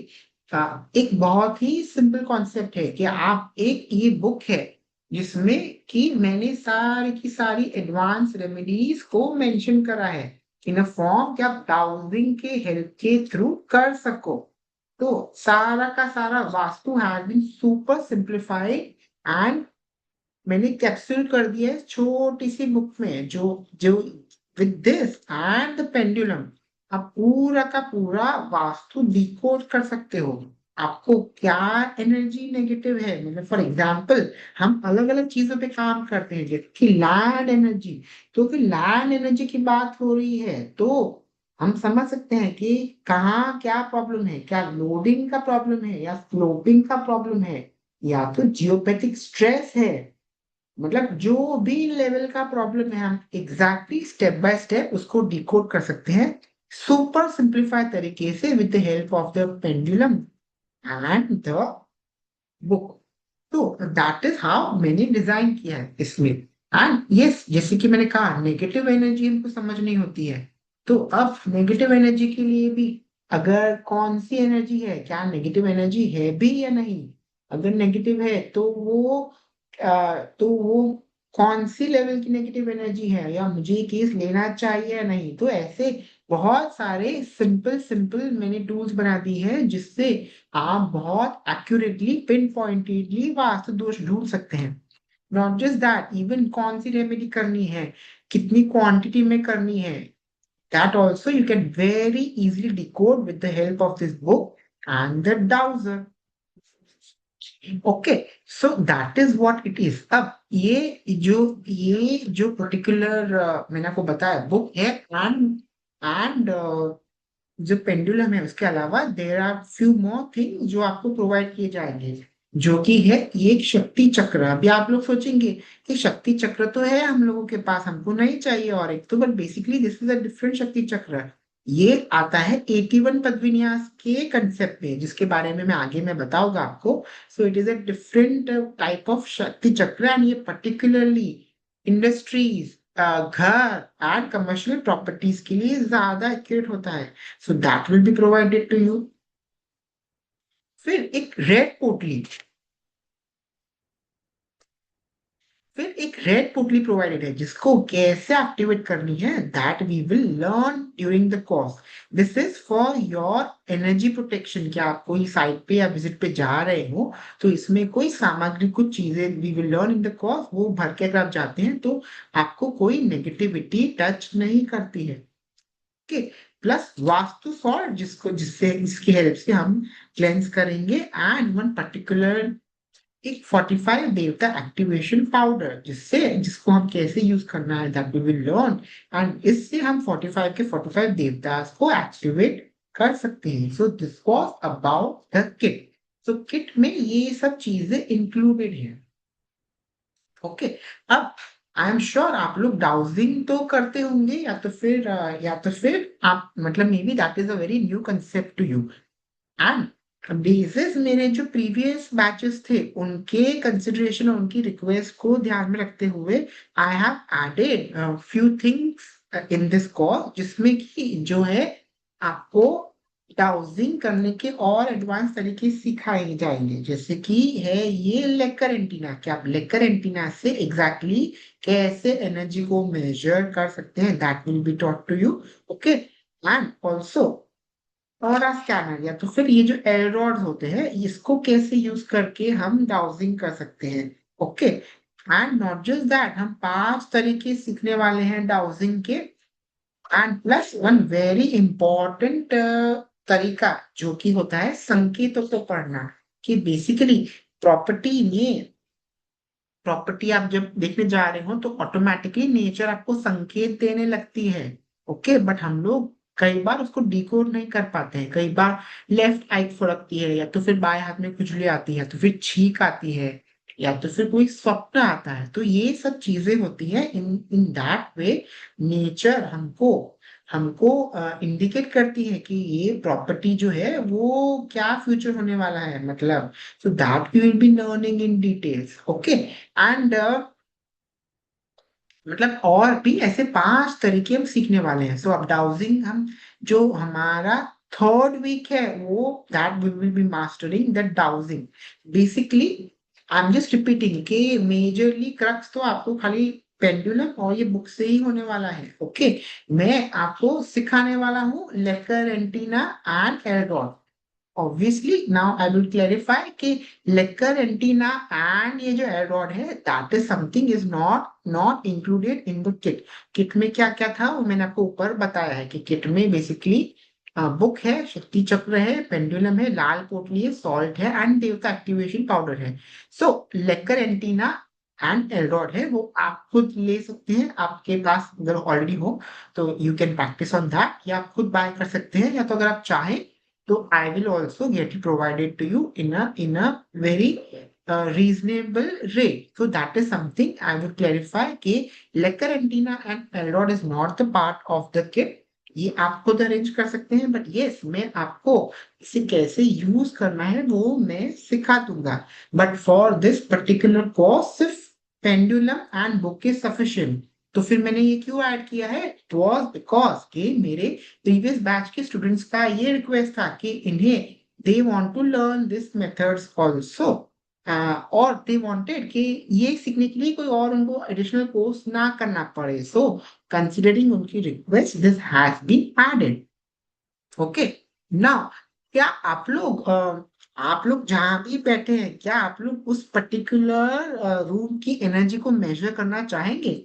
एक बहुत ही सिंपल कॉन्सेप्ट है कि आप एक ये बुक है जिसमें कि मैंने सारी की सारी एडवांस रेमेडीज को मेंशन करा है इन अ फॉर्म कि आप डाउजिंग के हेल्प के थ्रू कर सको। तो सारा का सारा vastu has been super simplified and मैंने कैप्सूल कर दिया है छोटी सी बुक में, जो जो with this and the pendulum आप पूरा का पूरा वास्तु डिकोड कर सकते हो। आपको क्या एनर्जी नेगेटिव है, मतलब फॉर एग्जांपल हम अलग अलग चीजों पे काम करते हैं जैसे कि लैंड एनर्जी। तो फिर लैंड एनर्जी की बात हो रही है तो हम समझ सकते हैं कि कहाँ क्या प्रॉब्लम है, क्या लोडिंग का प्रॉब्लम है या स्लोपिंग का प्रॉब्लम है या तो जियोपैथिक स्ट्रेस है। मतलब जो भी लेवल का प्रॉब्लम है हम एग्जैक्टली स्टेप बाय स्टेप उसको डिकोड कर सकते हैं सुपर सिंप्लीफाइड तरीके से with the help of the pendulum and the book. तो दैट इज हाउ मैंने डिजाइन किया है इसमें। एंड यस, जैसे कि मैंने कहा नेगेटिव एनर्जी हमको समझनी होती है। तो अब नेगेटिव एनर्जी के लिए भी अगर कौन सी एनर्जी है, क्या नेगेटिव एनर्जी है भी या नहीं, अगर नेगेटिव है तो वो कौन सी लेवल की नेगेटिव एनर्जी है या मुझे ये केस लेना चाहिए या नहीं। तो ऐसे बहुत सारे सिंपल सिंपल मैंने टूल्स बना दी है जिससे आप बहुत एक्यूरेटली पिन पॉइंटेडली वास्तु दोष ढूंढ सकते हैं। नॉट जस्ट दैट, इवन कौन सी रेमेडी करनी है, कितनी क्वांटिटी में करनी है, that also you can very easily decode with the help of this book and the dowser. Okay, so that is what it is. अब ये जो पर्टिकुलर मैंने आपको बताया बुक है एंड जो पेंडुलम है उसके अलावा there are few more thing जो आपको प्रोवाइड किए जाएंगे, जो कि है ये एक शक्ति चक्र। अभी आप लोग सोचेंगे कि शक्ति चक्र तो है हम लोगों के पास, हमको नहीं चाहिए और एक तो, but basically this is a different शक्ति चक्र। ये आता है 81 पदविन्यास के कंसेप्ट पे जिसके बारे में मैं आगे मैं बताऊंगा आपको। So it is a different type of shakti chakra and ये पर्टिकुलरली इंडस्ट्रीज, घर एंड कमर्शियल प्रॉपर्टीज के लिए ज्यादा एक्यूरेट होता है। So that will be provided to you. फिर एक रेड पोटली, फिर एक रेड पोटली प्रोवाइडेड है जिसको कैसे एक्टिवेट करनी है that we will learn during the course. This is for your energy protection. क्या आप कोई साइट पे या विजिट पे जा रहे हो तो इसमें कोई सामग्री, कुछ चीजें we will learn in the course, वो भर के अगर आप जाते हैं तो आपको कोई नेगेटिविटी टच नहीं करती है। ओके, प्लस वास्तु सॉल्ट जिसको जिससे इसकी हेल्प से हम क्लेंस करेंगे एंड वन पर्टिकुलर एक 45 देवता एक्टिवेशन पाउडर जिससे जिसको हम कैसे यूज करना है that we will learn. And इससे हम 45 के 45 देवता को एक्टिवेट कर सकते हैं। सो this was about the kit. So kit में ये सब चीजें इंक्लूडेड हैं। ओके, अब आई एम श्योर आप लोग डाउजिंग तो करते होंगे या तो फिर आप मतलब maybe that is a very new concept to you. And basis मेरे जो प्रीवियस बैचेस थे उनके कंसिडरेशन और उनकी रिक्वेस्ट को ध्यान में रखते हुए I have added few things in this course जिसमें कि जो है आपको डाउजिंग करने के और एडवांस तरीके सिखाए जाएंगे। जैसे कि है ये लेकर एंटीना, कि आप लेकर एंटीना से एग्जैक्टली कैसे एनर्जी को मेजर कर सकते हैं that will be taught to you. Okay, and also और स्कैनर या तो फिर ये जो एरोड्स होते हैं इसको कैसे यूज करके हम डाउजिंग कर सकते हैं। Okay, and not just that, हम 5 तरीके सीखने वाले हैं डाउजिंग के and plus one very important तरीका जो कि होता है संकेतों को पढ़ना। कि बेसिकली प्रॉपर्टी में प्रॉपर्टी आप जब देखने जा रहे हो तो ऑटोमेटिकली नेचर आपको संकेत देने लगती है। ओके, बट हम लोग कई बार उसको डिकोड नहीं कर पाते हैं। कई बार लेफ्ट आई फुड़कती है या तो फिर बाएं हाथ में खुजली आती है तो फिर छींक आती है या तो फिर कोई स्वप्न आता है। तो ये सब चीजें होती है इन इन दैट वे नेचर हमको हमको इंडिकेट करती है कि ये प्रॉपर्टी जो है वो क्या फ्यूचर होने वाला है, मतलब so that you will be learning in details, okay. And मतलब और भी ऐसे 5 तरीके हम सीखने वाले हैं। सो अब डाउजिंग हम, जो हमारा थर्ड वीक है, वो that we will be mastering the dowsing. Basically I am just repeating कि मेजरली क्रक्स तो आपको खाली पेंडुलम और ये बुक से ही होने वाला है, ओके। मैं आपको सिखाने वाला हूँ लेकर antenna and algorithm. Obviously, now I will clarify कि लेकर एंटीना एंड ये जो एरॉड है, that is something is not included in the kit. Kit में क्या क्या था वो मैंने आपको ऊपर बताया है कि किट में बेसिकली बुक है, शक्ति चक्र है, पेंडुलम है, लाल पोटली है, सॉल्ट है एंड देवता एक्टिवेशन पाउडर है। सो लेकर एंटीना एंड एलरॉड है, वो आप खुद ले सकते हैं, आपके पास अगर ऑलरेडी हो तो you can practice on that, या आप खुद बाय कर सकते हैं, या तो अगर आप चाहें तो I will also get it provided to you in a very reasonable rate. So that is something I will clarify कि लेकर antenna and Elrod is not the part of the kit. ये आप खुद अरेंज कर सकते हैं, but yes मैं आपको इसे कैसे यूज करना है वो मैं सिखा दूंगा। But for this particular course सिर्फ pendulum and book is sufficient. तो फिर मैंने ये क्यों ऐड किया है? इट वॉज बिकॉज कि मेरे प्रीवियस बैच के स्टूडेंट्स का ये रिक्वेस्ट था कि इन्हें they want to learn this methods also, और दे वांटेड कि ये सीखने के लिए कोई और उनको एडिशनल कोर्स ना करना पड़े। सो कंसिडरिंग उनकी request this has been added, okay. Now क्या आप लोग जहां भी बैठे हैं, क्या आप लोग उस पर्टिकुलर रूम की एनर्जी को मेजर करना चाहेंगे?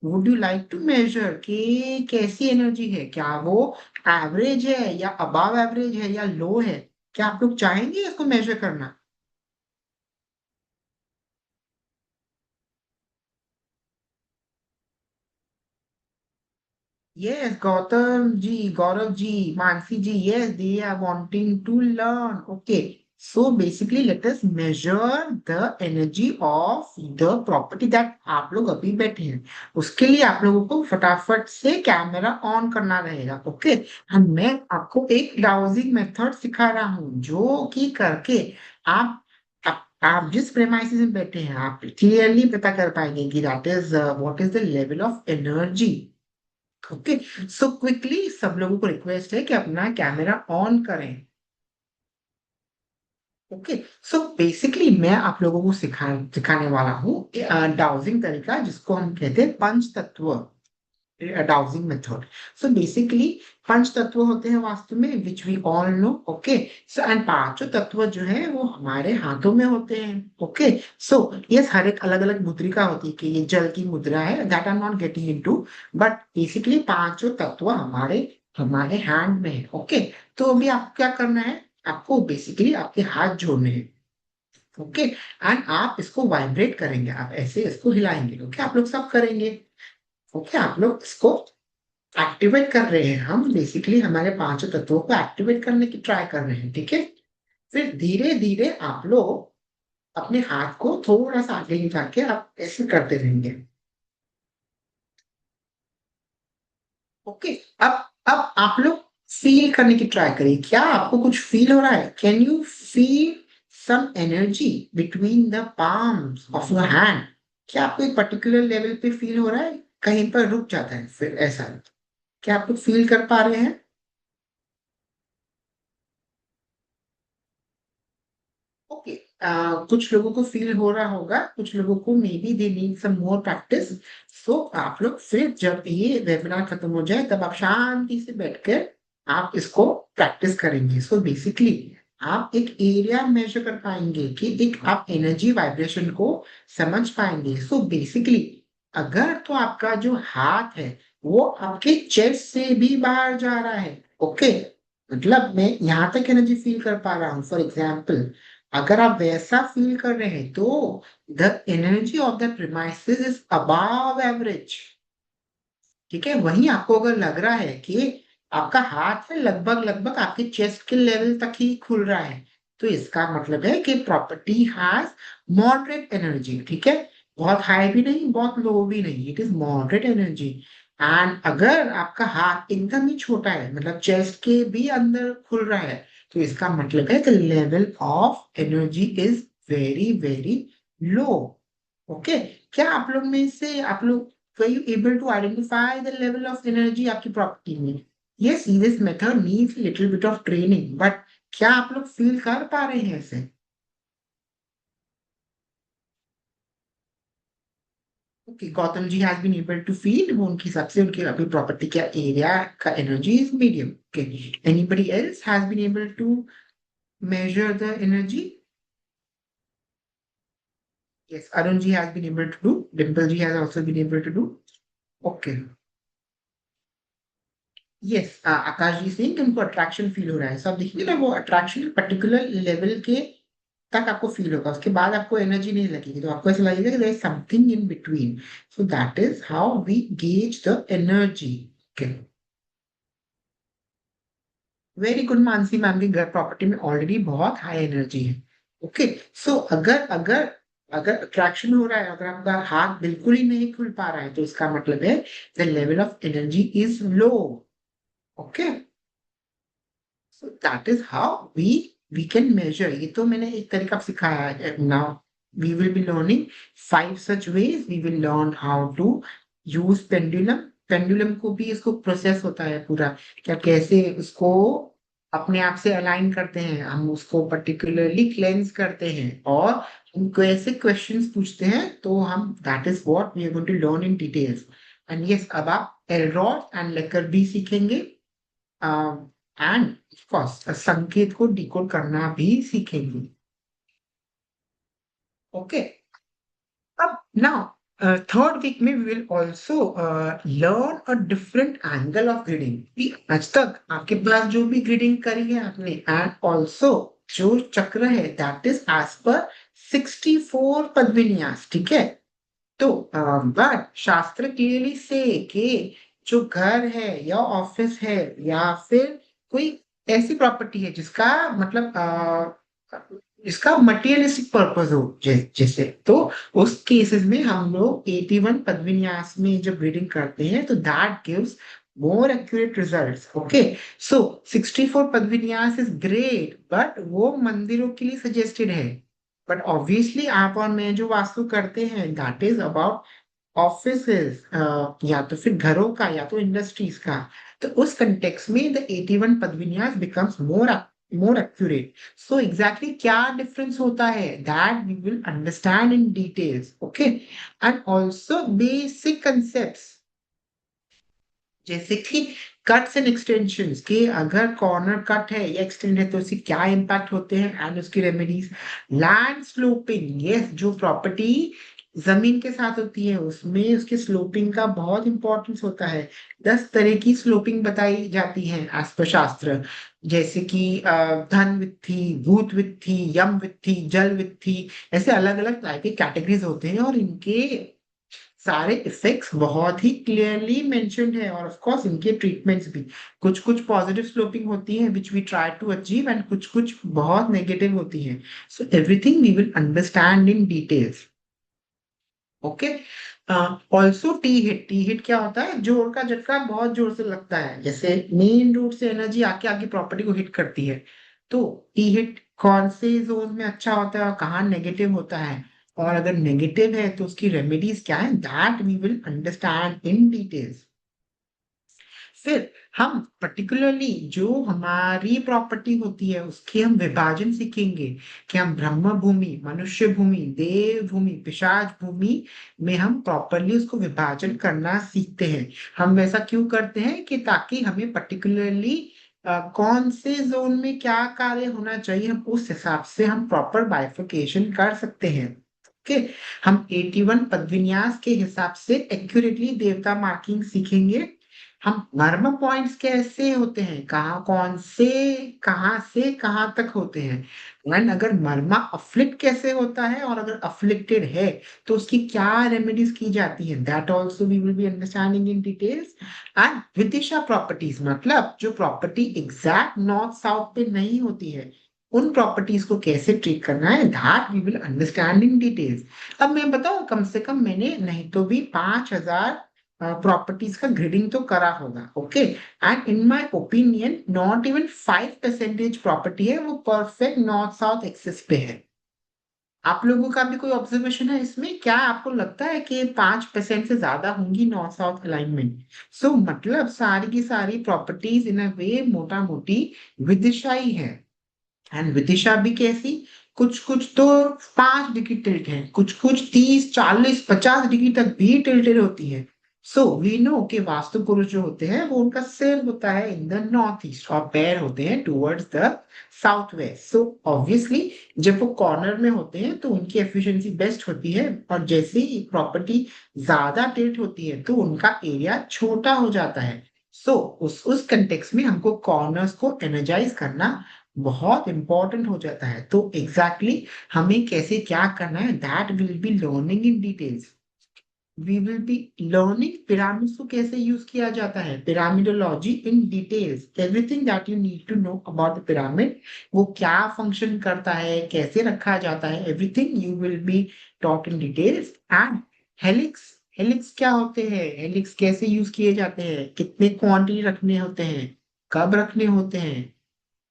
Would you like to measure कि कैसी एनर्जी है, क्या वो एवरेज है या अबव एवरेज है या लो है? क्या आप लोग चाहेंगे इसको मेजर करना? Yes, Gautam ji, Gaurav ji, Mansi ji, yes, they are wanting to learn. Okay, so basically let us measure the energy of the property that आप लोग अभी बैठे हैं। उसके लिए आप लोगों को फटाफट से कैमरा ऑन करना रहेगा, ओके। हम मैं आपको एक डाउजिंग मेथड सिखा रहा हूँ जो कि करके आप आप जिस प्रेमाइसिस में बैठे हैं आप क्लियरली पता कर पाएंगे कि that is what is the level of energy, okay. So quickly सब लोगों को रिक्वेस्ट है कि अपना कैमरा ऑन करें, ओके। सो बेसिकली मैं आप लोगों को सिखाने वाला हूँ डाउजिंग तरीका, जिसको हम कहते हैं पंच तत्व डाउजिंग मेथड। सो बेसिकली पंच तत्व होते हैं वास्तु में, which we all know, okay. So and पांचों तत्व जो है वो हमारे हाथों में होते हैं, ओके। सो यस, हर एक अलग अलग मुद्रिका होती है कि ये जल की मुद्रा है, that I am not getting into, but basically पांचों तत्व हमारे हमारे हैंड में है, ओके। तो अभी आपको क्या करना है? आपको बेसिकली आपके हाथ जोड़ने हैं, ओके। एंड आप इसको वाइब्रेट करेंगे, आप ऐसे इसको हिलाएंगे, ओके। आप लोग सब करेंगे, ओके। आप लोग इसको एक्टिवेट कर रहे हैं, हम बेसिकली हमारे पांचों तत्वों को एक्टिवेट करने की ट्राई कर रहे हैं, ठीक है। फिर धीरे धीरे आप लोग अपने हाथ को थोड़ा सा आगे ले जाके आप ऐसे करते रहेंगे, ओके। अब आप लोग फील करने की ट्राई करिए, क्या आपको कुछ फील हो रहा है? Can you feel some energy between the palms of your hand? क्या आपको एक पर्टिकुलर लेवल पे फील हो रहा है, कहीं पर रुक जाता है फिर ऐसा? क्या आप लोग फील कर पा रहे हैं? ओके, कुछ लोगों को फील हो रहा होगा, कुछ लोगों को maybe they need some more practice. So आप लोग फिर जब ये वेबिनार खत्म हो जाए तब आप शांति से बैठकर आप इसको प्रैक्टिस करेंगे। सो बेसिकली आप एक एरिया मेजर कर पाएंगे कि एक आप एनर्जी वाइब्रेशन को समझ पाएंगे। सो बेसिकली अगर तो आपका जो हाथ है वो आपके चेस्ट से भी बाहर जा रहा है, ओके, मतलब मैं यहाँ तक एनर्जी फील कर पा रहा हूँ फॉर एग्जाम्पल, अगर आप वैसा फील कर रहे हैं तो the energy of the premises is above average, ठीक है। वहीं आपको अगर लग रहा है कि आपका हाथ है लगभग लगभग आपके चेस्ट के लेवल तक ही खुल रहा है, तो इसका मतलब है कि प्रॉपर्टी हैज मॉडरेट एनर्जी, ठीक है। बहुत हाई भी नहीं, बहुत लो भी नहीं, it is moderate energy. And अगर आपका हाथ एकदम ही छोटा है, मतलब चेस्ट के भी अंदर खुल रहा है, तो इसका मतलब है the level of energy is very very low. Okay, क्या आप लोग में से आप लोग were you able to identify the level of energy आपकी प्रॉपर्टी में? Yes, this method needs little bit of training, but क्या आप लोग फील कर पा रहे हैं इसे? Okay, Gautam ji has been able to feel, वो उनके हिसाब से उनकी अभी प्रॉपर्टी का एरिया का energy is medium. Okay, anybody else has been able to measure the energy? Yes, Arun ji has been able to do. Dimple ji has also been able to do. Okay. Yes, आकाश जी सिंह कि उनको attraction feel हो रहा है। सब देखिए ना, वो attraction particular level के तक आपको फील होगा, उसके बाद आपको एनर्जी नहीं लगेगी, तो आपको ऐसा लगेगा कि there is something in between. So that is how we gauge the energy. Okay, very good Mansi ma'am की घर प्रॉपर्टी में ऑलरेडी बहुत हाई एनर्जी है। ओके, सो अगर अगर अगर अट्रैक्शन हो रहा है, अगर आपका हाथ बिल्कुल ही नहीं खुल पा रहा है, तो इसका मतलब है the level of energy is low. Okay, so that is how we can measure. ये तो मैंने एक तरीका सिखाया है। Now we will be learning 5 such ways। We will learn how to use pendulum. Pendulum को भी इसको प्रोसेस होता है पूरा, क्या कैसे उसको अपने आप से अलाइन करते हैं, हम उसको पर्टिकुलरली क्लेंस करते हैं और उनको ऐसे क्वेश्चंस पूछते हैं, तो हम that is what we are going to learn in details. And yes, अब आप एलरॉड एंड लेकर भी सीखेंगे, एंड ऑफ कोर्स संकेत को डिकोड करना भी सीखेंगे। ओके, अब नाउ थर्ड वीक में we will also learn a different angle of gridding. आज तक आपके पास जो भी ग्रिडिंग करी है आपने, एंड ऑल्सो जो चक्र है दैट इज एज पर 64 पदविन्यास, ठीक है। तो बट शास्त्र क्लियरली से कि जो घर है या ऑफिस है या फिर कोई ऐसी प्रॉपर्टी है जिसका मतलब जिसका मटेरियलिस्टिक पर्पस हो, जैसे तो उस केसेस में हम लोग 81 पदविन्यास में जब रीडिंग करते हैं तो that gives more accurate results. Okay, so 64 पदविन्यास इज ग्रेट, बट वो मंदिरों के लिए सजेस्टेड है। बट ऑब्वियसली आप और मैं जो वास्तु करते हैं दैट इज अबाउट ऑफिसेस, या तो फिर घरों का या तो इंडस्ट्रीज का। तो उस कंटेक्स में द 81 पदविन्यास becomes more accurate. So exactly क्या डिफरेंस होता है that we will understand in details. Okay, and also basic concepts जैसे कि कट्स एंड एक्सटेंशंस के, अगर कॉर्नर कट है या एक्सटेंड है तो उससे क्या इम्पैक्ट होते हैं एंड उसकी रेमेडीज। लैंड स्लोपिंग, यस, जो प्रॉपर्टी जमीन के साथ होती है उसमें उसके स्लोपिंग का बहुत इंपॉर्टेंस होता है। 10 तरह की स्लोपिंग बताई जाती है एज पर शास्त्र, जैसे कि धन वित्थी, भूत वित्थी, यम वित्थी, जल वित्थी, ऐसे अलग अलग टाइप के कैटेगरीज होते हैं और इनके सारे इफेक्ट्स बहुत ही क्लियरली मेंशन्ड है, और ऑफ कोर्स इनके ट्रीटमेंट्स भी। कुछ कुछ पॉजिटिव स्लोपिंग होती है which we try to achieve, and कुछ कुछ बहुत नेगेटिव होती है। So everything we will understand in details. Okay, also टी हिट क्या होता है? जोर का झटका बहुत जोर से लगता है, जैसे मेन रूट से एनर्जी आके आगे प्रॉपर्टी को हिट करती है। तो टी हिट कौन से जोन में अच्छा होता है और कहाँ नेगेटिव होता है, और अगर नेगेटिव है तो उसकी रेमेडीज क्या है, that we will understand in details. फिर हम पर्टिकुलरली जो हमारी प्रॉपर्टी होती है उसके हम विभाजन सीखेंगे, कि हम ब्रह्म भूमि, मनुष्य भूमि, देव भूमि, पिशाच भूमि में हम प्रॉपरली उसको विभाजन करना सीखते हैं। हम वैसा क्यों करते हैं कि ताकि हमें पर्टिकुलरली कौन से जोन में क्या कार्य होना चाहिए, हम उस हिसाब से हम प्रॉपर बाइफिकेशन कर सकते हैं। ओके, हम 81 पदविन्यास के हिसाब से एक्यूरेटली देवता मार्किंग सीखेंगे। हम मर्म पॉइंट्स कैसे होते हैं, कहाँ कौन से कहाँ तक होते हैं, एंड अगर मर्मा अफ्लिक्ट कैसे होता है, और अगर अफ्लिक्टेड है तो उसकी क्या रेमेडीज की जाती है, that also we will be understanding in details. And vidisha properties, मतलब जो प्रॉपर्टी एग्जैक्ट नॉर्थ साउथ पे नहीं होती है, उन प्रॉपर्टीज को कैसे ट्रीट करना है, that we will understand in details. अब मैं बताऊं, कम से कम मैंने नहीं तो भी 5000 प्रॉपर्टीज का ग्रेडिंग तो करा होगा, okay. And in my opinion not even 5% property है वो परफेक्ट नॉर्थ साउथ एक्सिस पे है। आप लोगों का भी कोई ऑब्जर्वेशन है इसमें? क्या आपको लगता है कि 5% से ज्यादा होंगी नॉर्थ साउथ अलाइनमेंट? सो मतलब सारी की सारी प्रॉपर्टीज इन अ वे मोटा मोटी विदिशाई है। एंड विदिशा भी कैसी? कुछ कुछ तो 5 डिग्री टिल्ट है, कुछ कुछ 30 40 50 डिग्री तक भी टिल्टेड होती है। सो वी नो कि वास्तु पुरुष जो होते हैं वो उनका सिर होता है इन द नॉर्थ ईस्ट और पैर होते हैं towards the south west. So obviously जब वो कॉर्नर में होते हैं तो उनकी एफिशिएंसी बेस्ट होती है, और जैसे ही प्रॉपर्टी ज्यादा टिल्ट होती है तो उनका एरिया छोटा हो जाता है। सो उस कंटेक्स्ट में हमको कॉर्नर्स को एनर्जाइज करना बहुत इंपॉर्टेंट हो जाता है। तो एग्जैक्टली exactly हमें कैसे क्या करना है, that will be learning in details. We will be learning pyramids को कैसे यूज किया जाता है, pyramidology in details, everything that you need to know about the pyramid. वो क्या फंक्शन करता है, कैसे रखा जाता है, everything you will be taught in details. And helix, helix क्या होते हैं, हेलिक्स कैसे यूज किए जाते हैं, कितने क्वांटिटी रखने होते हैं, कब रखने होते हैं,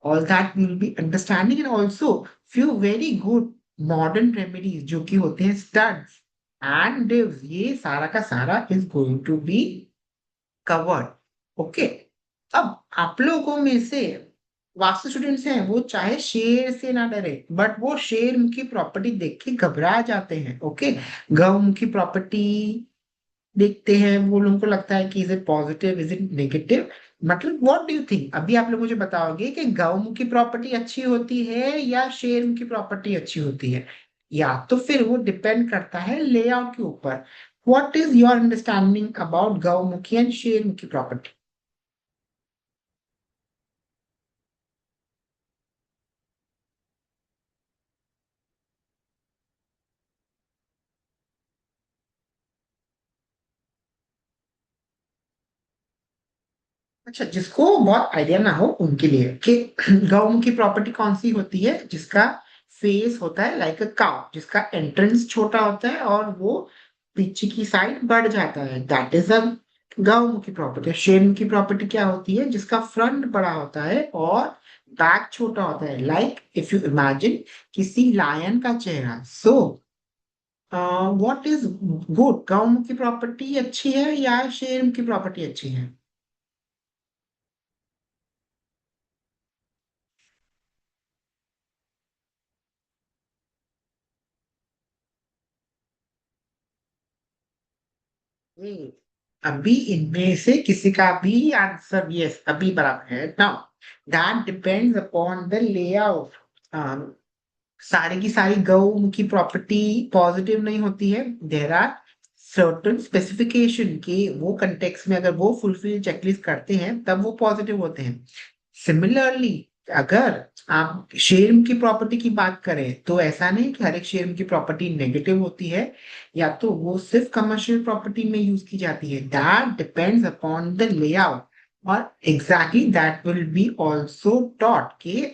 all that we'll be understanding। and also few very good modern remedies जो कि होते हैं studs and divs, ये सारा का सारा is going to be covered, okay। अब आप लोगों में से वास्तु स्टूडेंट्स हैं वो चाहे शेर से ना डरे, बट वो शेर की प्रॉपर्टी देख के घबरा जाते हैं, ओके। गौमुखी प्रॉपर्टी देखते हैं वो लोगों को लगता है कि is it positive is it negative. मतलब व्हाट डू यू थिंक, अभी आप लोग मुझे बताओगे कि गौमुखी प्रॉपर्टी अच्छी होती है या शेरमुखी प्रॉपर्टी अच्छी होती है, या तो फिर वो डिपेंड करता है लेआउट के ऊपर। What is your understanding about गौमुखी एंड शेरमुखी प्रॉपर्टी? अच्छा, जिसको बहुत आइडिया ना हो उनके लिए कि गौमुखी प्रॉपर्टी कौन सी होती है, जिसका फेस होता है लाइक अ काउ, जिसका एंट्रेंस छोटा होता है और वो पीछे की साइड बढ़ जाता है, दैट इज अ गौमुखी प्रॉपर्टी। शेरमुखी प्रॉपर्टी क्या होती है, जिसका फ्रंट बड़ा होता है और बैक छोटा होता है, लाइक इफ यू इमेजिन किसी लायन का चेहरा। So what is good, Gaumukhi property अच्छी है या शेरमुखी प्रॉपर्टी अच्छी है? हम्म, अभी इनमें से किसी का भी आंसर यस अभी बराबर है। Now that depends upon the layout. सारी की सारी गौमुखी प्रॉपर्टी पॉजिटिव नहीं होती है। देयर आर सर्टेन स्पेसिफिकेशन के वो कंटेक्स्ट में अगर वो फुलफिल चेकलिस्ट करते हैं तब वो पॉजिटिव होते हैं। सिमिलरली अगर आप शेयर की प्रॉपर्टी की बात करें तो ऐसा नहीं कि हर एक शेयर की प्रॉपर्टी नेगेटिव होती है, या तो वो सिर्फ कमर्शियल प्रॉपर्टी में यूज की जाती है, that depends upon the layout. और exactly that will be also taught कि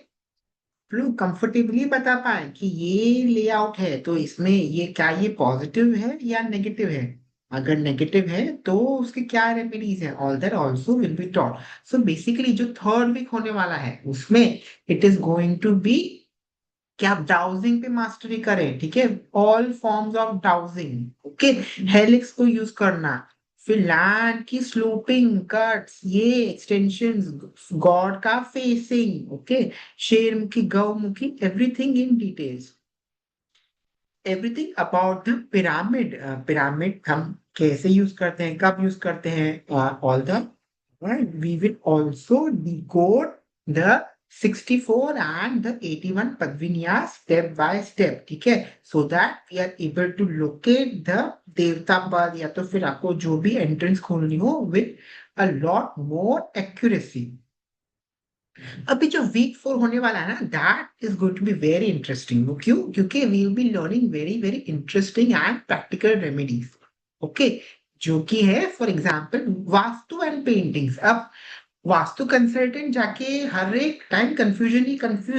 लोग कंफर्टेबली बता पाए कि ये लेआउट है तो इसमें ये क्या ये पॉजिटिव है या नेगेटिव है। अगर नेगेटिव है तो उसके क्या रेमेडीज है, all that also will be taught. So basically जो थर्ड वीक होने वाला है उसमें it is going to be कि आप डाउजिंग पे मास्टरी करें, ठीक है, all forms of dowsing, okay. Helix को यूज करना, फिर लैंड की स्लोपिंग कट्स, ये एक्सटेंशंस, गॉड का फेसिंग, ओके, शेरमुखी गौमुखी, everything in details, everything about the pyramid. Pyramid हम कैसे यूज करते हैं, कब यूज करते हैं, all the right, we will also decode the 64 and the 81 Padvinyas step by step, ठीक है, so that we are able to locate the देवता पद या तो फिर आपको जो भी एंट्रेंस खोलनी हो with a lot more accuracy। अभी जो वीक 4 होने वाला है ना, that is going to be very interesting. वो क्यों? क्योंकि we will be learning very very interesting and practical remedies, okay, जो कि है for example vastu and paintings. अब वास्तु कंसल्टेंट जाके हर एक टाइम कंफ्यूज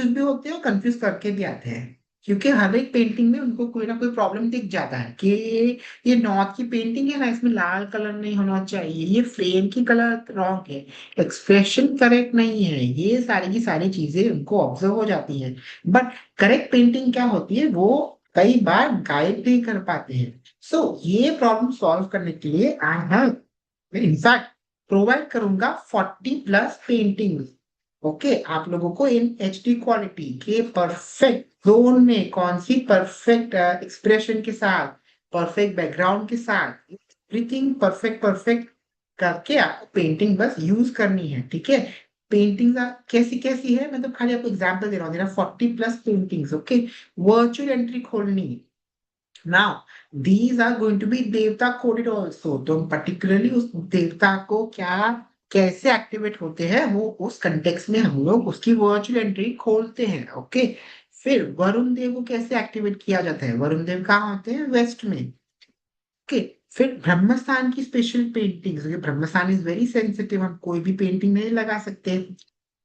भी होते हैं और कंफ्यूज करके भी आते हैं क्योंकि हर एक पेंटिंग में उनको कोई ना कोई प्रॉब्लम दिख जाता है कि ये नॉर्थ की पेंटिंग है ना, इसमें लाल कलर नहीं होना चाहिए, ये फ्रेम की कलर रॉन्ग है, एक्सप्रेशन करेक्ट नहीं है, ये सारी की सारी चीजें उनको ऑब्जर्व हो जाती हैं। बट करेक्ट पेंटिंग क्या होती है वो कई बार गाइड नहीं कर पाते हैं। सो ये प्रॉब्लम सॉल्व करने के लिए आई हैव इनफैक्ट प्रोवाइड करूंगा 40+ पेंटिंग। ओके, आप लोगों को इन एचडी क्वालिटी के परफेक्ट जोन में कौन सी परफेक्ट एक्सप्रेशन के साथ, परफेक्ट बैकग्राउंड के साथ, एवरीथिंग परफेक्ट परफेक्ट करके आपको पेंटिंग बस यूज करनी है। ठीक है, पेंटिंग कैसी कैसी है, मैं तो खाली आपको एग्जांपल दे रहा हूँ, मेरा 40+ पेंटिंग्स। ओके, वर्चुअल एंट्री खोलनी now, these are going to be देवता कोडेड ऑल्सो, तो पर्टिकुलरली उस देवता को क्या कैसे एक्टिवेट होते हैं वो उस कंटेक्स्ट में हम लोग उसकी वर्चुअल एंट्री खोलते हैं। ओके, फिर वरुण देव को कैसे एक्टिवेट किया जाता है, वरुण देव कहाँ होते हैं, वेस्ट में। ओके, फिर ब्रह्मस्थान की special paintings, Brahmasthan is very sensitive, हम कोई भी पेंटिंग नहीं लगा सकते।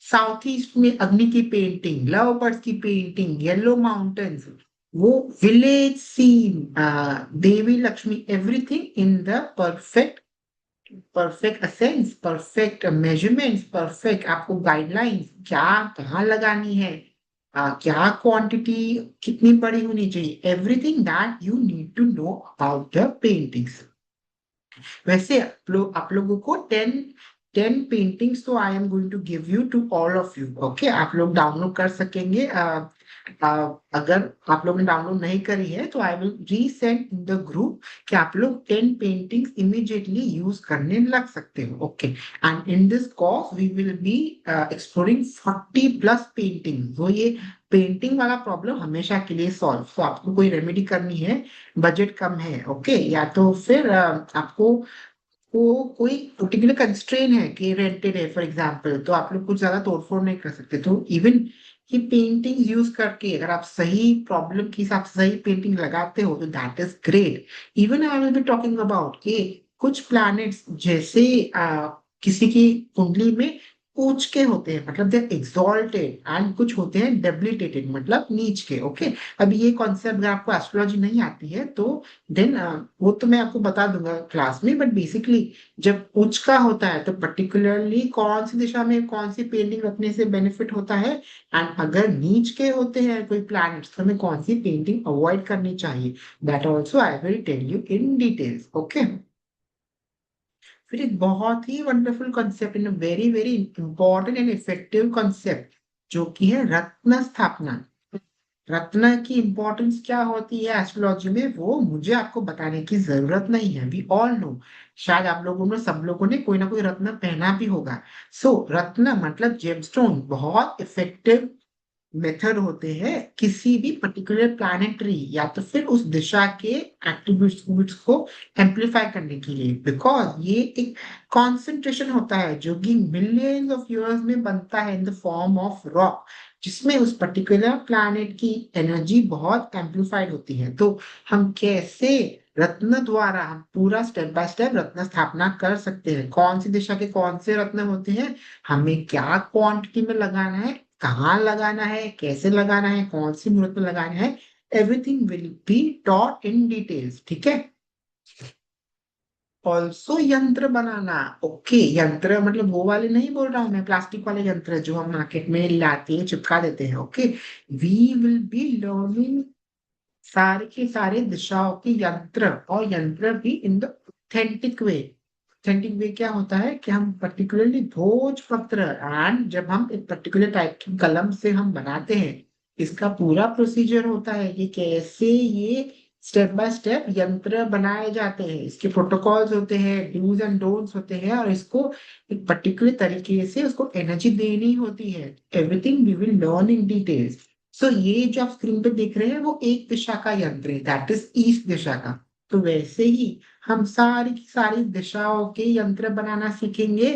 साउथ ईस्ट में अग्नि की पेंटिंग, लव बर्ड्स की पेंटिंग, येलो माउंटेन्स, वो village scene, Devi Lakshmi, everything in the perfect perfect essence, perfect measurements, perfect आपको गाइडलाइंस क्या कहाँ लगानी है, क्या क्वांटिटी कितनी बड़ी होनी चाहिए, everything that you need to know about the paintings. वैसे आप लोगों को 10 पेंटिंग्स तो I am going to give you to all of you. Okay, आप लोग डाउनलोड कर सकेंगे। अगर आप लोगों ने डाउनलोड नहीं करी है तो I will resend in the group कि आप लोग 10 पेंटिंग्स इमीडिएटली यूज करने लग सकते हो। Okay, and in this course we will be exploring 40+ painting. तो ये पेंटिंग वाला प्रॉब्लम हमेशा के लिए सॉल्व, तो आपको कोई रेमेडी करनी है, बजट कम है, ओके, या तो फिर आपको वो कोई पर्टिकुलर कंस्ट्रेन है कि रेंटेड है फॉर एग्जांपल, तो आप लोग कुछ ज्यादा तोड़फोड़ नहीं कर सकते, तो इवन ये पेंटिंग यूज करके अगर आप सही प्रॉब्लम के हिसाब से सही पेंटिंग लगाते हो तो that is great. Even I will be talking about कि कुछ प्लैनेट्स जैसे किसी की कुंडली में ऊंच के होते हैं, मतलब दे एक्सॉल्टेड, एंड कुछ होते हैं डेबिलिटेटेड, मतलब नीच के। ओके, अब ये कॉन्सेप्ट अगर आपको एस्ट्रोलॉजी नहीं आती है तो देन वो तो मैं आपको बता दूंगा क्लास में, बट बेसिकली जब उच्च का होता है तो पर्टिकुलरली कौन सी दिशा में कौन सी पेंटिंग रखने से बेनिफिट होता है, एंड अगर नीच के होते हैं कोई प्लैनेट्स तो हमें कौन सी पेंटिंग अवॉइड करनी चाहिए, that also I will tell you in details. Okay, फिर एक बहुत ही wonderful concept in very very important and effective concept जो कि है रत्न स्थापना। रत्न की इंपॉर्टेंस क्या होती है एस्ट्रोलॉजी में वो मुझे आपको बताने की जरूरत नहीं है, वी ऑल नो। शायद आप लोगों में सब लोगों ने कोई ना कोई रत्न पहना भी होगा। सो रत्न मतलब जेमस्टोन, बहुत इफेक्टिव मेथड होते हैं किसी भी पर्टिकुलर प्लैनेटरी या तो फिर उस दिशा के एट्रीब्यूट्स को एम्पलीफाई करने के लिए, बिकॉज ये एक कॉन्सेंट्रेशन होता है जो कि मिलियंस ऑफ ईयर्स में बनता है in the form of rock, जिसमें उस पर्टिकुलर प्लैनेट की एनर्जी बहुत एम्पलीफाइड होती है। तो हम कैसे रत्न द्वारा हम पूरा स्टेप बाय स्टेप रत्न स्थापना कर सकते हैं, कौन सी दिशा के कौन से रत्न होते हैं, हमें क्या क्वांटिटी में लगाना है, कहाँ लगाना है, कैसे लगाना है, कौन सी मुहूर्त में लगाना है, everything will be taught in details. ठीक है, ऑल्सो यंत्र बनाना। ओके, यंत्र मतलब वो वाले नहीं बोल रहा हूं मैं, प्लास्टिक वाले यंत्र जो हम मार्केट में लाते हैं चिपका देते हैं। Okay, we will be learning सारे के सारे दिशाओं के यंत्र, और यंत्र भी in the authentic way. Authentic way क्या होता है कि हम पर्टिकुलरली भोजपत्र, एंड जब हम एक पर्टिकुलर टाइप की कलम से हम बनाते हैं, इसका पूरा प्रोसीजर होता है कि कैसे ये स्टेप बाय स्टेप यंत्र बनाए जाते हैं, इसके प्रोटोकॉल्स होते हैं, डूज एंड डोंट्स होते हैं, और इसको एक पर्टिकुलर तरीके से उसको एनर्जी देनी होती है। Everything we will learn in details. So ये जो आप स्क्रीन पे देख रहे हैं वो एक दिशा का यंत्र है, दैट इज ईस्ट दिशा का। तो वैसे ही हम सारी की सारी दिशाओं के यंत्र बनाना सीखेंगे,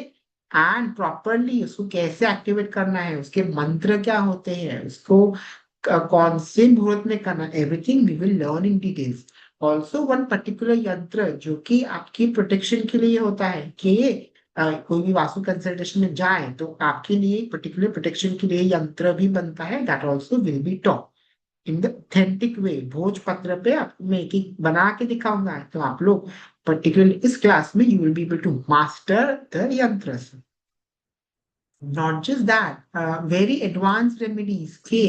एंड प्रॉपरली उसको कैसे एक्टिवेट करना है, उसके मंत्र क्या होते हैं, उसको कौन से मुहूर्त में करना, everything we will learn in details. Also one particular yantra जो कि आपकी प्रोटेक्शन के लिए होता है कि कोई भी वास्तु कंसल्टेशन में जाए तो आपके लिए पर्टिकुलर प्रोटेक्शन के लिए यंत्र भी बनता है, that also will be top. In the authentic वे। भोजपत्र पे आप मैं एक एक बना के दिखाऊंगा, तो आप लोग पर्टिकुलरली इस क्लास में you will be able to master the yantra. Not just that, very advanced remedies के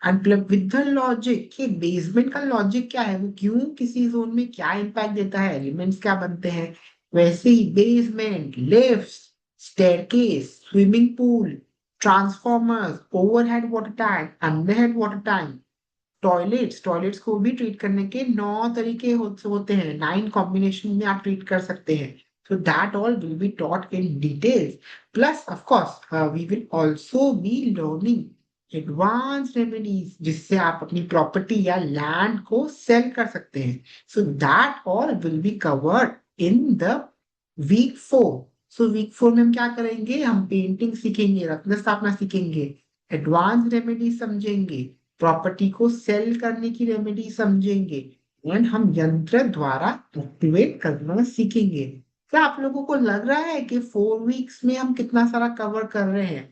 मतलब with the logic के बेसमेंट का लॉजिक क्या है, वो क्यों किसी जोन में क्या इम्पैक्ट देता है, एलिमेंट्स क्या बनते हैं, वैसे ही basement, lifts, staircase, swimming pool, transformers, overhead water tank, underhead water tank, toilets को भी ट्रीट करने के 9 तरीके होते हैं, 9 कॉम्बिनेशन में आप ट्रीट कर सकते हैं। So that all will be taught in details. Plus, of course, we will also be learning advanced remedies जिससे आप अपनी प्रॉपर्टी या लैंड को सेल कर सकते हैं। So that all will be covered in the week 4. So week 4 में हम क्या करेंगे, हम पेंटिंग सीखेंगे, रत्न स्थापना सीखेंगे, एडवांस रेमेडी समझेंगे, प्रॉपर्टी को सेल करने की रेमेडी समझेंगे, एंड हम यंत्र द्वारा एक्टिवेट करना सीखेंगे। क्या आप लोगों को लग रहा है कि 4 वीक्स में हम कितना सारा कवर कर रहे हैं?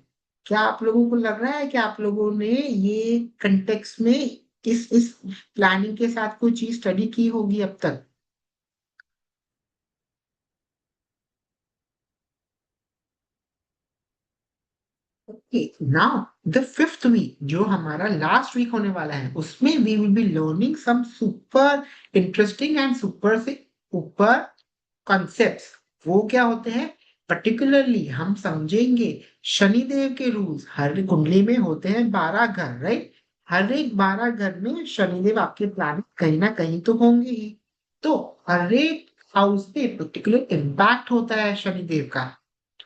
क्या आप लोगों को लग रहा है कि आप लोगों ने ये कंटेक्स्ट में इस प्लानिंग के साथ कोई चीज स्टडी की होगी अब तक? Okay, now the 5th week जो हमारा लास्ट वीक होने वाला है, उसमें we will be learning some super interesting and super से ऊपर कॉन्सेप्ट्स। वो क्या होते हैं, पर्टिकुलरली हम समझेंगे शनिदेव के रूल्स। हर कुंडली में होते हैं 12 घर, राइट? हर एक 12 घर में शनिदेव आपके प्लान कहीं ना कहीं तो होंगे ही। तो हर एक हाउस पे पर्टिकुलर इम्पैक्ट होता है शनिदेव का।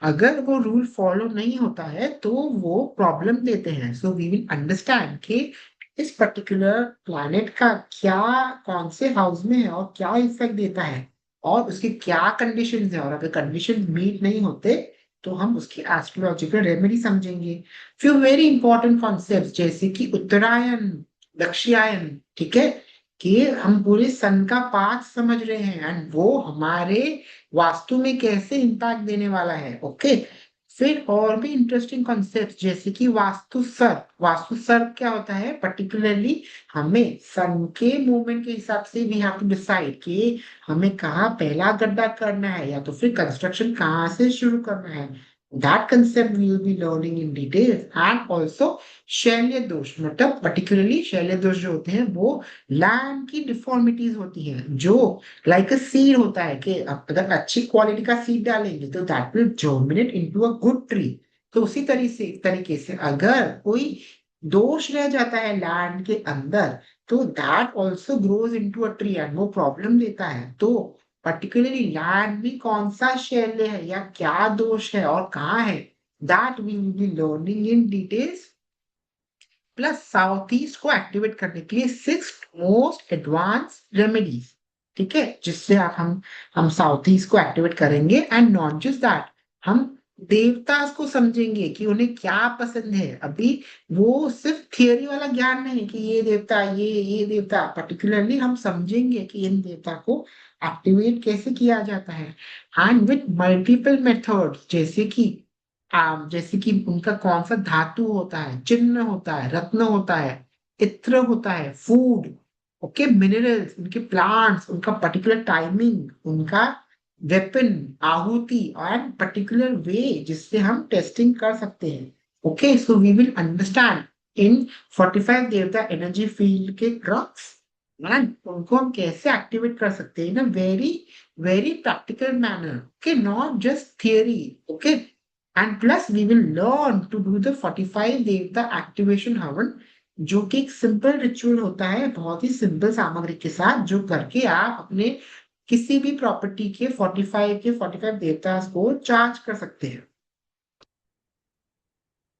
अगर वो रूल फॉलो नहीं होता है तो वो प्रॉब्लम देते हैं। सो वी विल अंडरस्टैंड कि इस पर्टिकुलर प्लैनेट का क्या, कौन से हाउस में है और क्या इफेक्ट देता है, और उसके क्या कंडीशंस है, और अगर कंडीशन मीट नहीं होते तो हम उसकी एस्ट्रोलॉजिकल रेमेडी समझेंगे। फ्यू वेरी इंपॉर्टेंट कॉन्सेप्ट जैसे कि उत्तरायण, दक्षिणायन, ठीक है, कि हम पूरे सन का पाथ समझ रहे हैं एंड वो हमारे वास्तु में कैसे इम्पैक्ट देने वाला है। ओके, फिर और भी इंटरेस्टिंग कॉन्सेप्ट जैसे कि वास्तु सर्प क्या होता है, पर्टिकुलरली हमें सन के मूवमेंट के हिसाब से वी हैव टू डिसाइड कि हमें कहाँ पहला गड्ढा करना है या तो फिर कंस्ट्रक्शन कहाँ से शुरू करना है। That concept we will be learning in detail. And also शैल्य दोष, मतलब पर्टिकुलरली शैल्य दोष जो होते हैं वो लैंड की डिफॉर्मिटीज होती हैं, जो लाइक अ सीड होता है कि आप अगर अच्छी क्वालिटी का सीड डालेंगे तो that will germinate into a good tree. तो उसी तरीके से अगर कोई दोष रह जाता है लैंड के अंदर, तो that also grows into a tree and वो प्रॉब्लम देता है। तो पर्टिकुलरली लैंड में कौन सा शैल्य है या क्या दोष है और कहाँ है, that we will be learning in details. Plus south east को एक्टिवेट करने के लिए 6 मोस्ट एडवांस रेमेडीज, ठीक है, जिससे आप हम साउथ ईस्ट को एक्टिवेट करेंगे। एंड नॉट जस्ट दैट, हम देवतास को समझेंगे कि उन्हें क्या पसंद है। अभी वो सिर्फ थियोरी वाला ज्ञान नहीं कि ये देवता, ये देवता, पर्टिकुलरली हम समझेंगे कि इन देवता को एक्टिवेट कैसे किया जाता है, एंड विथ मल्टीपल मेथड्स जैसे कि उनका कौन सा धातु होता है, चिन्ह होता है, रत्न होता है, इत्र होता है, फूड, ओके, मिनरल्स, उनके प्लांट्स, उनका पर्टिकुलर टाइमिंग, उनका वेपन, आहुति, एंड पर्टिकुलर वे जिससे हम टेस्टिंग कर सकते हैं। Okay, so we will understand in 45 देवता एनर्जी फील्ड के क्रक्स, एंड उनको हम कैसे एक्टिवेट कर सकते हैं in a very very practical manner, okay, not just theory. Okay, and plus we will learn to do the 45 देवता एक्टिवेशन हवन, जो कि एक सिंपल रिचुअल होता है, बहुत ही सिंपल सामग्री के साथ, जो करके आप अपने किसी भी प्रॉपर्टी के 45 देवता को चार्ज कर सकते हैं।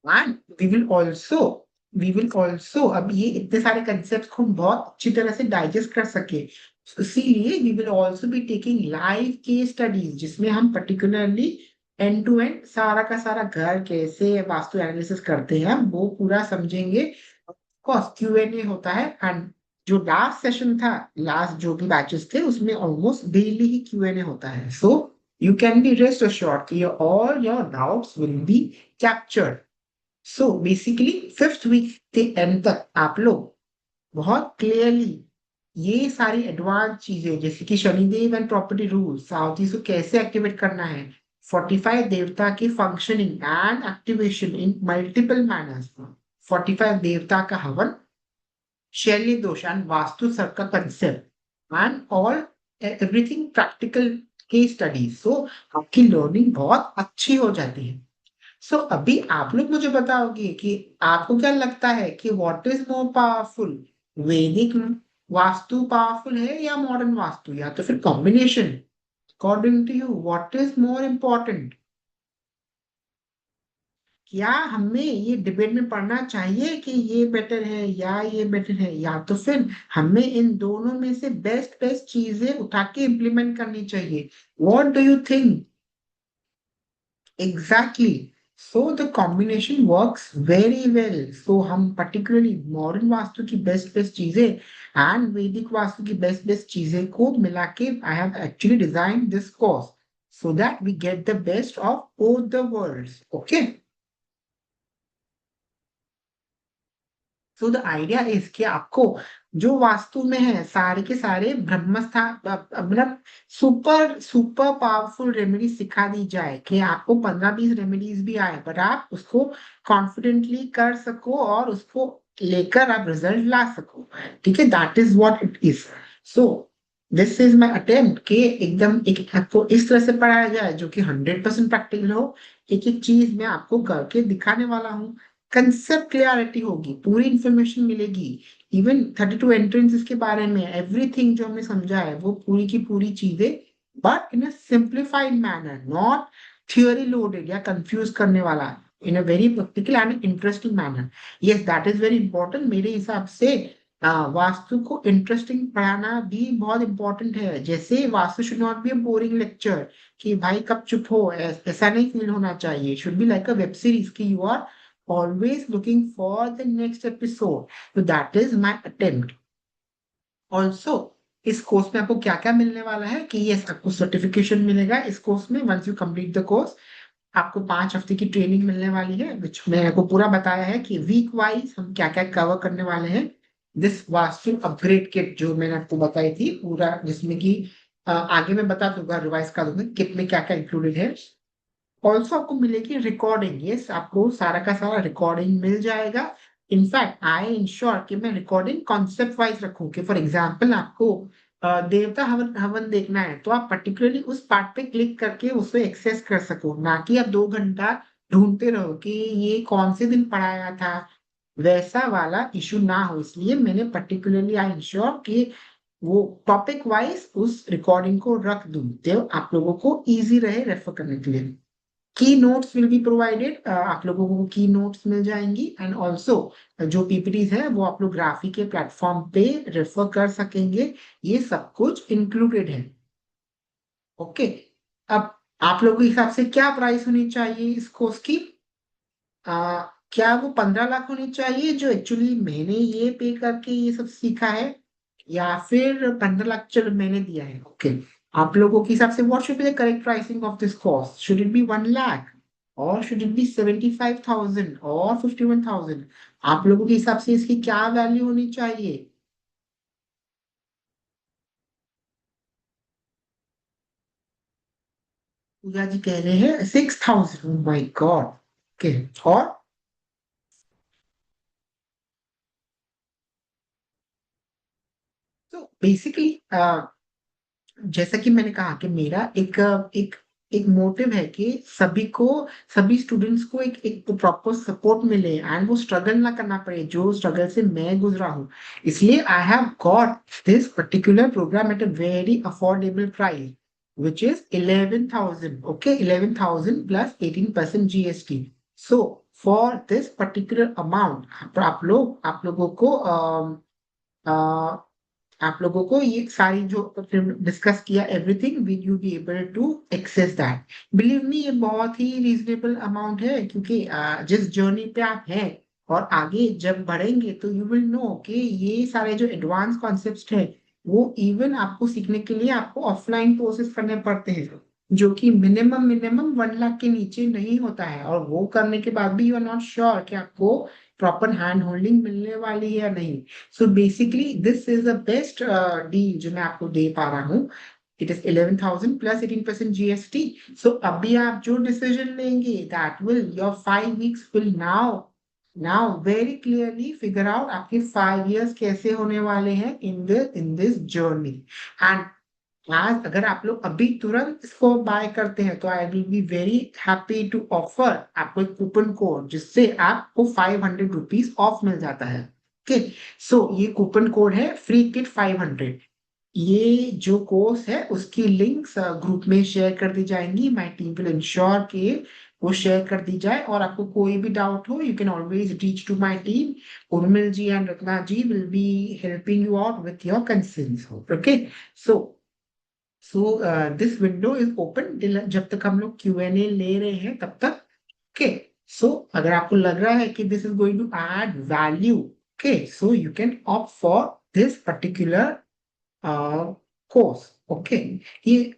एंड वी विल ऑल्सो अब ये इतने सारे कंसेप्ट को हम बहुत अच्छी तरह से डाइजेस्ट कर सके, इसीलिए we will also be taking live case studies, जिसमें हम पर्टिकुलरली एंड टू एंड सारा का सारा घर कैसे वास्तु एनालिसिस करते हैं हम वो पूरा समझेंगे। कोर्स Q&A होता है, एंड जो लास्ट सेशन था, लास्ट जो भी बैचेस थे उसमें ऑलमोस्ट डेली ही Q&A होता है। So you can be rest assured कि all your doubts will be captured. So basically 5th week के एंड तक आप लोग बहुत क्लियरली ये सारी एडवांस चीजें जैसे कि शनिदेव एंड प्रॉपर्टी रूल साउथीज को कैसे एक्टिवेट करना है, 45 देवता की functioning and activation in multiple manners, 45 देवता का हवन, शैली दोष एंड वास्तु सर का concept and all everything practical case studies, so आपकी लर्निंग बहुत अच्छी हो जाती है। सो अभी आप लोग मुझे बताओगे कि आपको क्या लगता है कि व्हाट इज मोर पावरफुल, वैदिक वास्तु पावरफुल है या मॉडर्न वास्तु या तो फिर combination, according to you what is more important? क्या हमें ये डिबेट में पढ़ना चाहिए कि ये बेटर है या ये बेटर है, या तो फिर हमें इन दोनों में से बेस्ट बेस्ट चीजें उठा के इम्प्लीमेंट करनी चाहिए? What do you think? Exactly. So the combination works very well. So हम particularly modern वास्तु की best best चीजें and वैदिक वास्तु की best best चीजें को मिला के I have actually designed this course so that we get the best of both the worlds. Okay. So the idea is कि आपको जो वास्तु में है सारे के सारे ब्रह्मस्थान मतलब सुपर सुपर पावरफुल रेमेडी सिखा दी जाए कि आपको 15-20 रेमेडीज भी आए बट आप उसको कॉन्फिडेंटली कर सको और उसको लेकर आप रिजल्ट ला सको। ठीक है, that is what it is. So this is my attempt कि एकदम एक आपको इस तरह से पढ़ाया जाए जो कि 100% प्रैक्टिकल हो। एक एक चीज मैं आपको करके दिखाने वाला हूँ, कंसेप्ट क्लियरिटी होगी, पूरी इंफॉर्मेशन मिलेगी, इवन 32 एंट्रेंसेस के बारे में एवरीथिंग जो हमने समझा है वो पूरी की पूरी चीजें, but in a simplified manner, not theory loaded या कंफ्यूज करने वाला, in a very practical and interesting manner. Yes, that is very important मेरे हिसाब से। वास्तु को इंटरेस्टिंग पढ़ाना भी बहुत इंपॉर्टेंट है। जैसे vastu should not be a boring lecture कि भाई कब चुप हो, ऐसा नहीं फील होना चाहिए। Should be like a web series की you are always looking for the next episode. So that is my attempt. Also, इस कोर्स में आपको क्या क्या मिलने वाला है कि यस आपको सर्टिफिकेशन मिलेगा इस कोर्स में once you complete the course. आपको 5 हफ्ते की ट्रेनिंग मिलने वाली है विच मैंने आपको पूरा बताया है कि वीक वाइज हम क्या क्या कवर करने वाले हैं। दिस वास्तु अपग्रेड किट जो मैंने आपको बताई थी पूरा, जिसमें कि आगे मैं बता दूंगा, रिवाइज कर दूंगा किट में क्या क्या इंक्लूडेड है। ऑल्सो आपको मिलेगी रिकॉर्डिंग, यस आपको सारा का सारा रिकॉर्डिंग मिल जाएगा। इनफैक्ट आई इंश्योर कि मैं रिकॉर्डिंग कॉन्सेप्ट वाइज रखूं कि फॉर एग्जाम्पल आपको देवता हवन हवन देखना है तो आप पर्टिकुलरली उस पार्ट पे क्लिक करके उसे एक्सेस कर सको, ना कि आप 2 घंटा ढूंढते रहो कि ये कौन से दिन पढ़ाया था। वैसा वाला इशू ना हो इसलिए मैंने पर्टिकुलरली आई इंश्योर कि वो टॉपिक वाइज उस रिकॉर्डिंग को रख दूं तो आप लोगों को इजी रहे रेफर करने के लिए। की नोट्स विल बी प्रोवाइडेड, आप लोगों को की नोट्स मिल जाएंगी एंड ऑल्सो जो पीपीटीज है वो आप लोग ग्राफी के प्लेटफॉर्म पे रेफर कर सकेंगे। ये सब कुछ इंक्लूडेड है। ओके, अब आप लोगों के हिसाब से क्या प्राइस होनी चाहिए इस कोर्स की? क्या वो 15 लाख होनी चाहिए जो एक्चुअली मैंने ये पे करके ये सब सीखा है, या फिर 15 लाख चलो मैंने दिया है? ओके, आप लोगों के हिसाब से what should be the correct pricing of this cost? Should it be 1 lakh और शुड इट बी 75,000 और 51,000? आप लोगों के हिसाब से इसकी क्या वैल्यू होनी चाहिए? पूजा जी कह रहे हैं 6,000। माई गॉड। ओके, और तो बेसिकली जैसा कि मैंने कहा कि मेरा एक एक एक मोटिव है कि सभी स्टूडेंट्स को एक एक प्रॉपर सपोर्ट मिले एंड वो स्ट्रगल ना करना पड़े जो स्ट्रगल से मैं गुजरा हूँ। इसलिए I have got this particular program at a very affordable price which is 11,000। Okay, 11,000 plus 18% GST. So for this particular amount आप लोगों को आप लोगों को ये सारी जो डिस्कस किया everything will you be able to access that. Believe me ये बहुत ही रीजनेबल अमाउंट है क्योंकि जिस जर्नी पे आप हैं और आगे जब बढ़ेंगे तो यू विल नो कि ये सारे जो एडवांस कॉन्सेप्ट है वो इवन आपको सीखने के लिए आपको ऑफलाइन कोर्सेज करने पड़ते हैं जो कि मिनिमम मिनिमम 1 लाख के नीचे नहीं होता है, और वो करने के बाद भी यू आर नॉट श्योर कि आपको प्रॉपर हैंड होल्डिंग मिलने वाली है या नहीं। So basically this is the best deal जो मैं आपको दे पा रहा हूँ। It is 11,000 plus 18% GST. So अभी आप जो डिसीजन लेंगे that will your 5 weeks will now very clearly figure out आपके 5 years कैसे होने वाले हैं इन दिस जर्नी। एंड आज अगर आप लोग अभी तुरंत इसको बाय करते हैं तो I will be very happy to offer आपको एक कूपन कोड जिससे आपको 500 रुपीज ऑफ मिल जाता है। ओके, सो ये कूपन कोड है फ्री किट 500। ये जो कोर्स है उसकी लिंक्स ग्रुप में शेयर कर दी जाएंगी। माय टीम विल इंश्योर कि वो शेयर कर दी जाए, और आपको कोई भी डाउट हो you can always reach to my team. Urmil ji and Ratna ji will be helping you out with your concerns. Okay, so this window is open जब तक हम लोग Q&A ले रहे हैं तब तक। ओके, सो अगर आपको लग रहा है कि this is going to add value, okay, so you can opt for this particular course. Okay, ये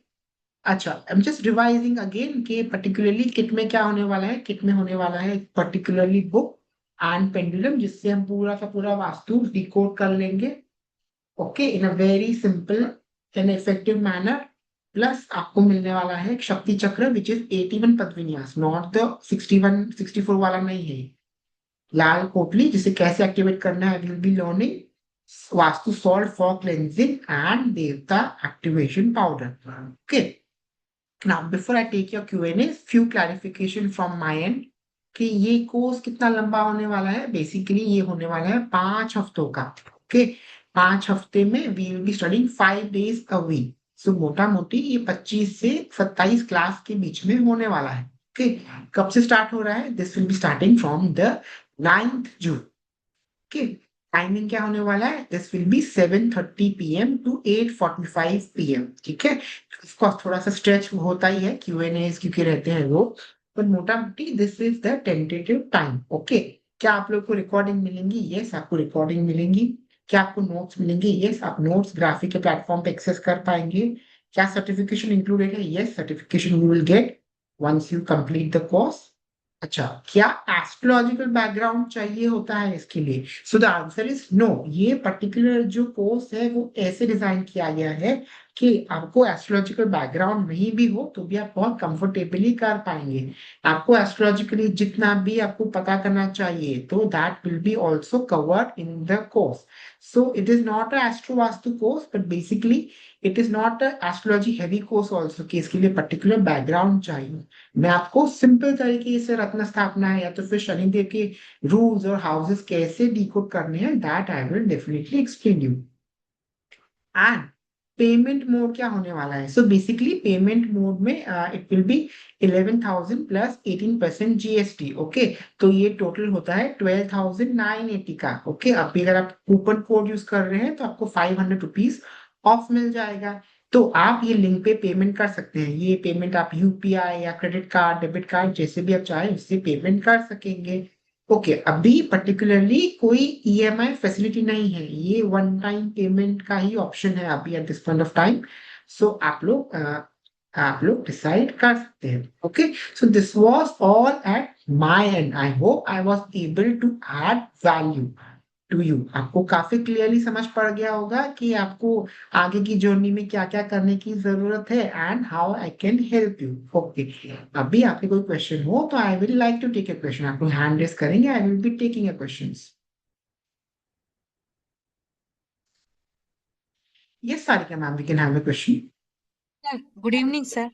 अच्छा, I am just revising again कि पर्टिकुलरली किट में क्या होने वाला है। किट में होने वाला है पर्टिकुलरली बुक एंड पेंडुलम, जिससे हम पूरा का पूरा वास्तु डिकोड कर लेंगे। Okay, in a very simple and effective manner. Plus आपको मिलने वाला है एक शक्ति चक्र विच इज 81 पदविन्यास, नॉट द 61 64 वाला नहीं है। लाल पोटली जिसे कैसे एक्टिवेट करना है will be learning. Vastu salt for cleansing and देवता activation powder. Okay, now before I take your Q&A, few clarification from my end कि ये कोर्स कितना लंबा होने वाला है। बेसिकली ये होने वाला है 5 हफ्तों का। ओके, 5 हफ्ते में we will be studying 5 days a week. So मोटा मोटी ये 25 से 27 क्लास के बीच में होने वाला है। ओके, कब से स्टार्ट हो रहा है? This will be starting from the 9th June। Okay, timing क्या होने वाला है? This will be 7:30 PM to 8:45 PM। ठीक है, इसको थोड़ा सा स्ट्रेच होता ही है, Q&A क्योंकि रहते हैं वो, पर मोटा मोटी this is the tentative time. Okay, क्या आप लोग को रिकॉर्डिंग मिलेंगी? यस, आपको रिकॉर्डिंग मिलेंगी। क्या आपको नोट्स मिलेंगे? यस, आप नोट्स ग्राफिक के प्लेटफॉर्म पे एक्सेस कर पाएंगे। क्या सर्टिफिकेशन इंक्लूडेड है? Yes, certification you will get once you complete the course. अच्छा, क्या एस्ट्रोलॉजिकल बैकग्राउंड चाहिए होता है इसके लिए? So the answer is no. ये पर्टिकुलर जो कोर्स है वो ऐसे डिजाइन किया गया है कि आपको एस्ट्रोलॉजिकल बैकग्राउंड नहीं भी हो तो भी आप बहुत कंफर्टेबली कर पाएंगे। आपको एस्ट्रोलॉजिकली जितना भी आपको पता करना चाहिए तो that will be also covered in the course. So it is not a astro vastu course, but basically it is not a astrology heavy course also कि इसके लिए पर्टिकुलर बैकग्राउंड चाहिए। मैं आपको सिंपल तरीके से रत्न स्थापना है या तो फिर शनिदेव के रूल्स और हाउसेस कैसे डिकोड करने हैं that I will definitely explain you. And payment mode क्या होने वाला है? सो बेसिकली पेमेंट मोड में it will be 11,000 plus 18% GST. Okay, तो ये टोटल होता है 12,980 का। ओके, अभी अगर आप कूपन कोड यूज कर रहे हैं तो आपको 500 रुपीज ऑफ मिल जाएगा। तो आप ये लिंक पे पेमेंट कर सकते हैं। ये पेमेंट आप यूपीआई या क्रेडिट कार्ड, डेबिट कार्ड जैसे भी आप चाहें उससे पेमेंट कर सकेंगे। ओके, अभी पर्टिकुलरली कोई ईएमआई फैसिलिटी नहीं है, ये वन टाइम पेमेंट का ही ऑप्शन है अभी at this point of time. So आप लोग डिसाइड कर सकते हैं। Okay, so this was all at my end. I hope I was able to add value to you. आपको काफी क्लियरली समझ पड़ गया होगा कि आपको आगे की जर्नी में क्या क्या करने की जरूरत है and how I can help you. Okay, अभी आपके कोई क्वेश्चन हो तो I will like to take a question. आप लोग हैंड रेस करेंगे, I will be taking a questions. Yes Sarika ma'am, we can have a question. Sir good evening sir.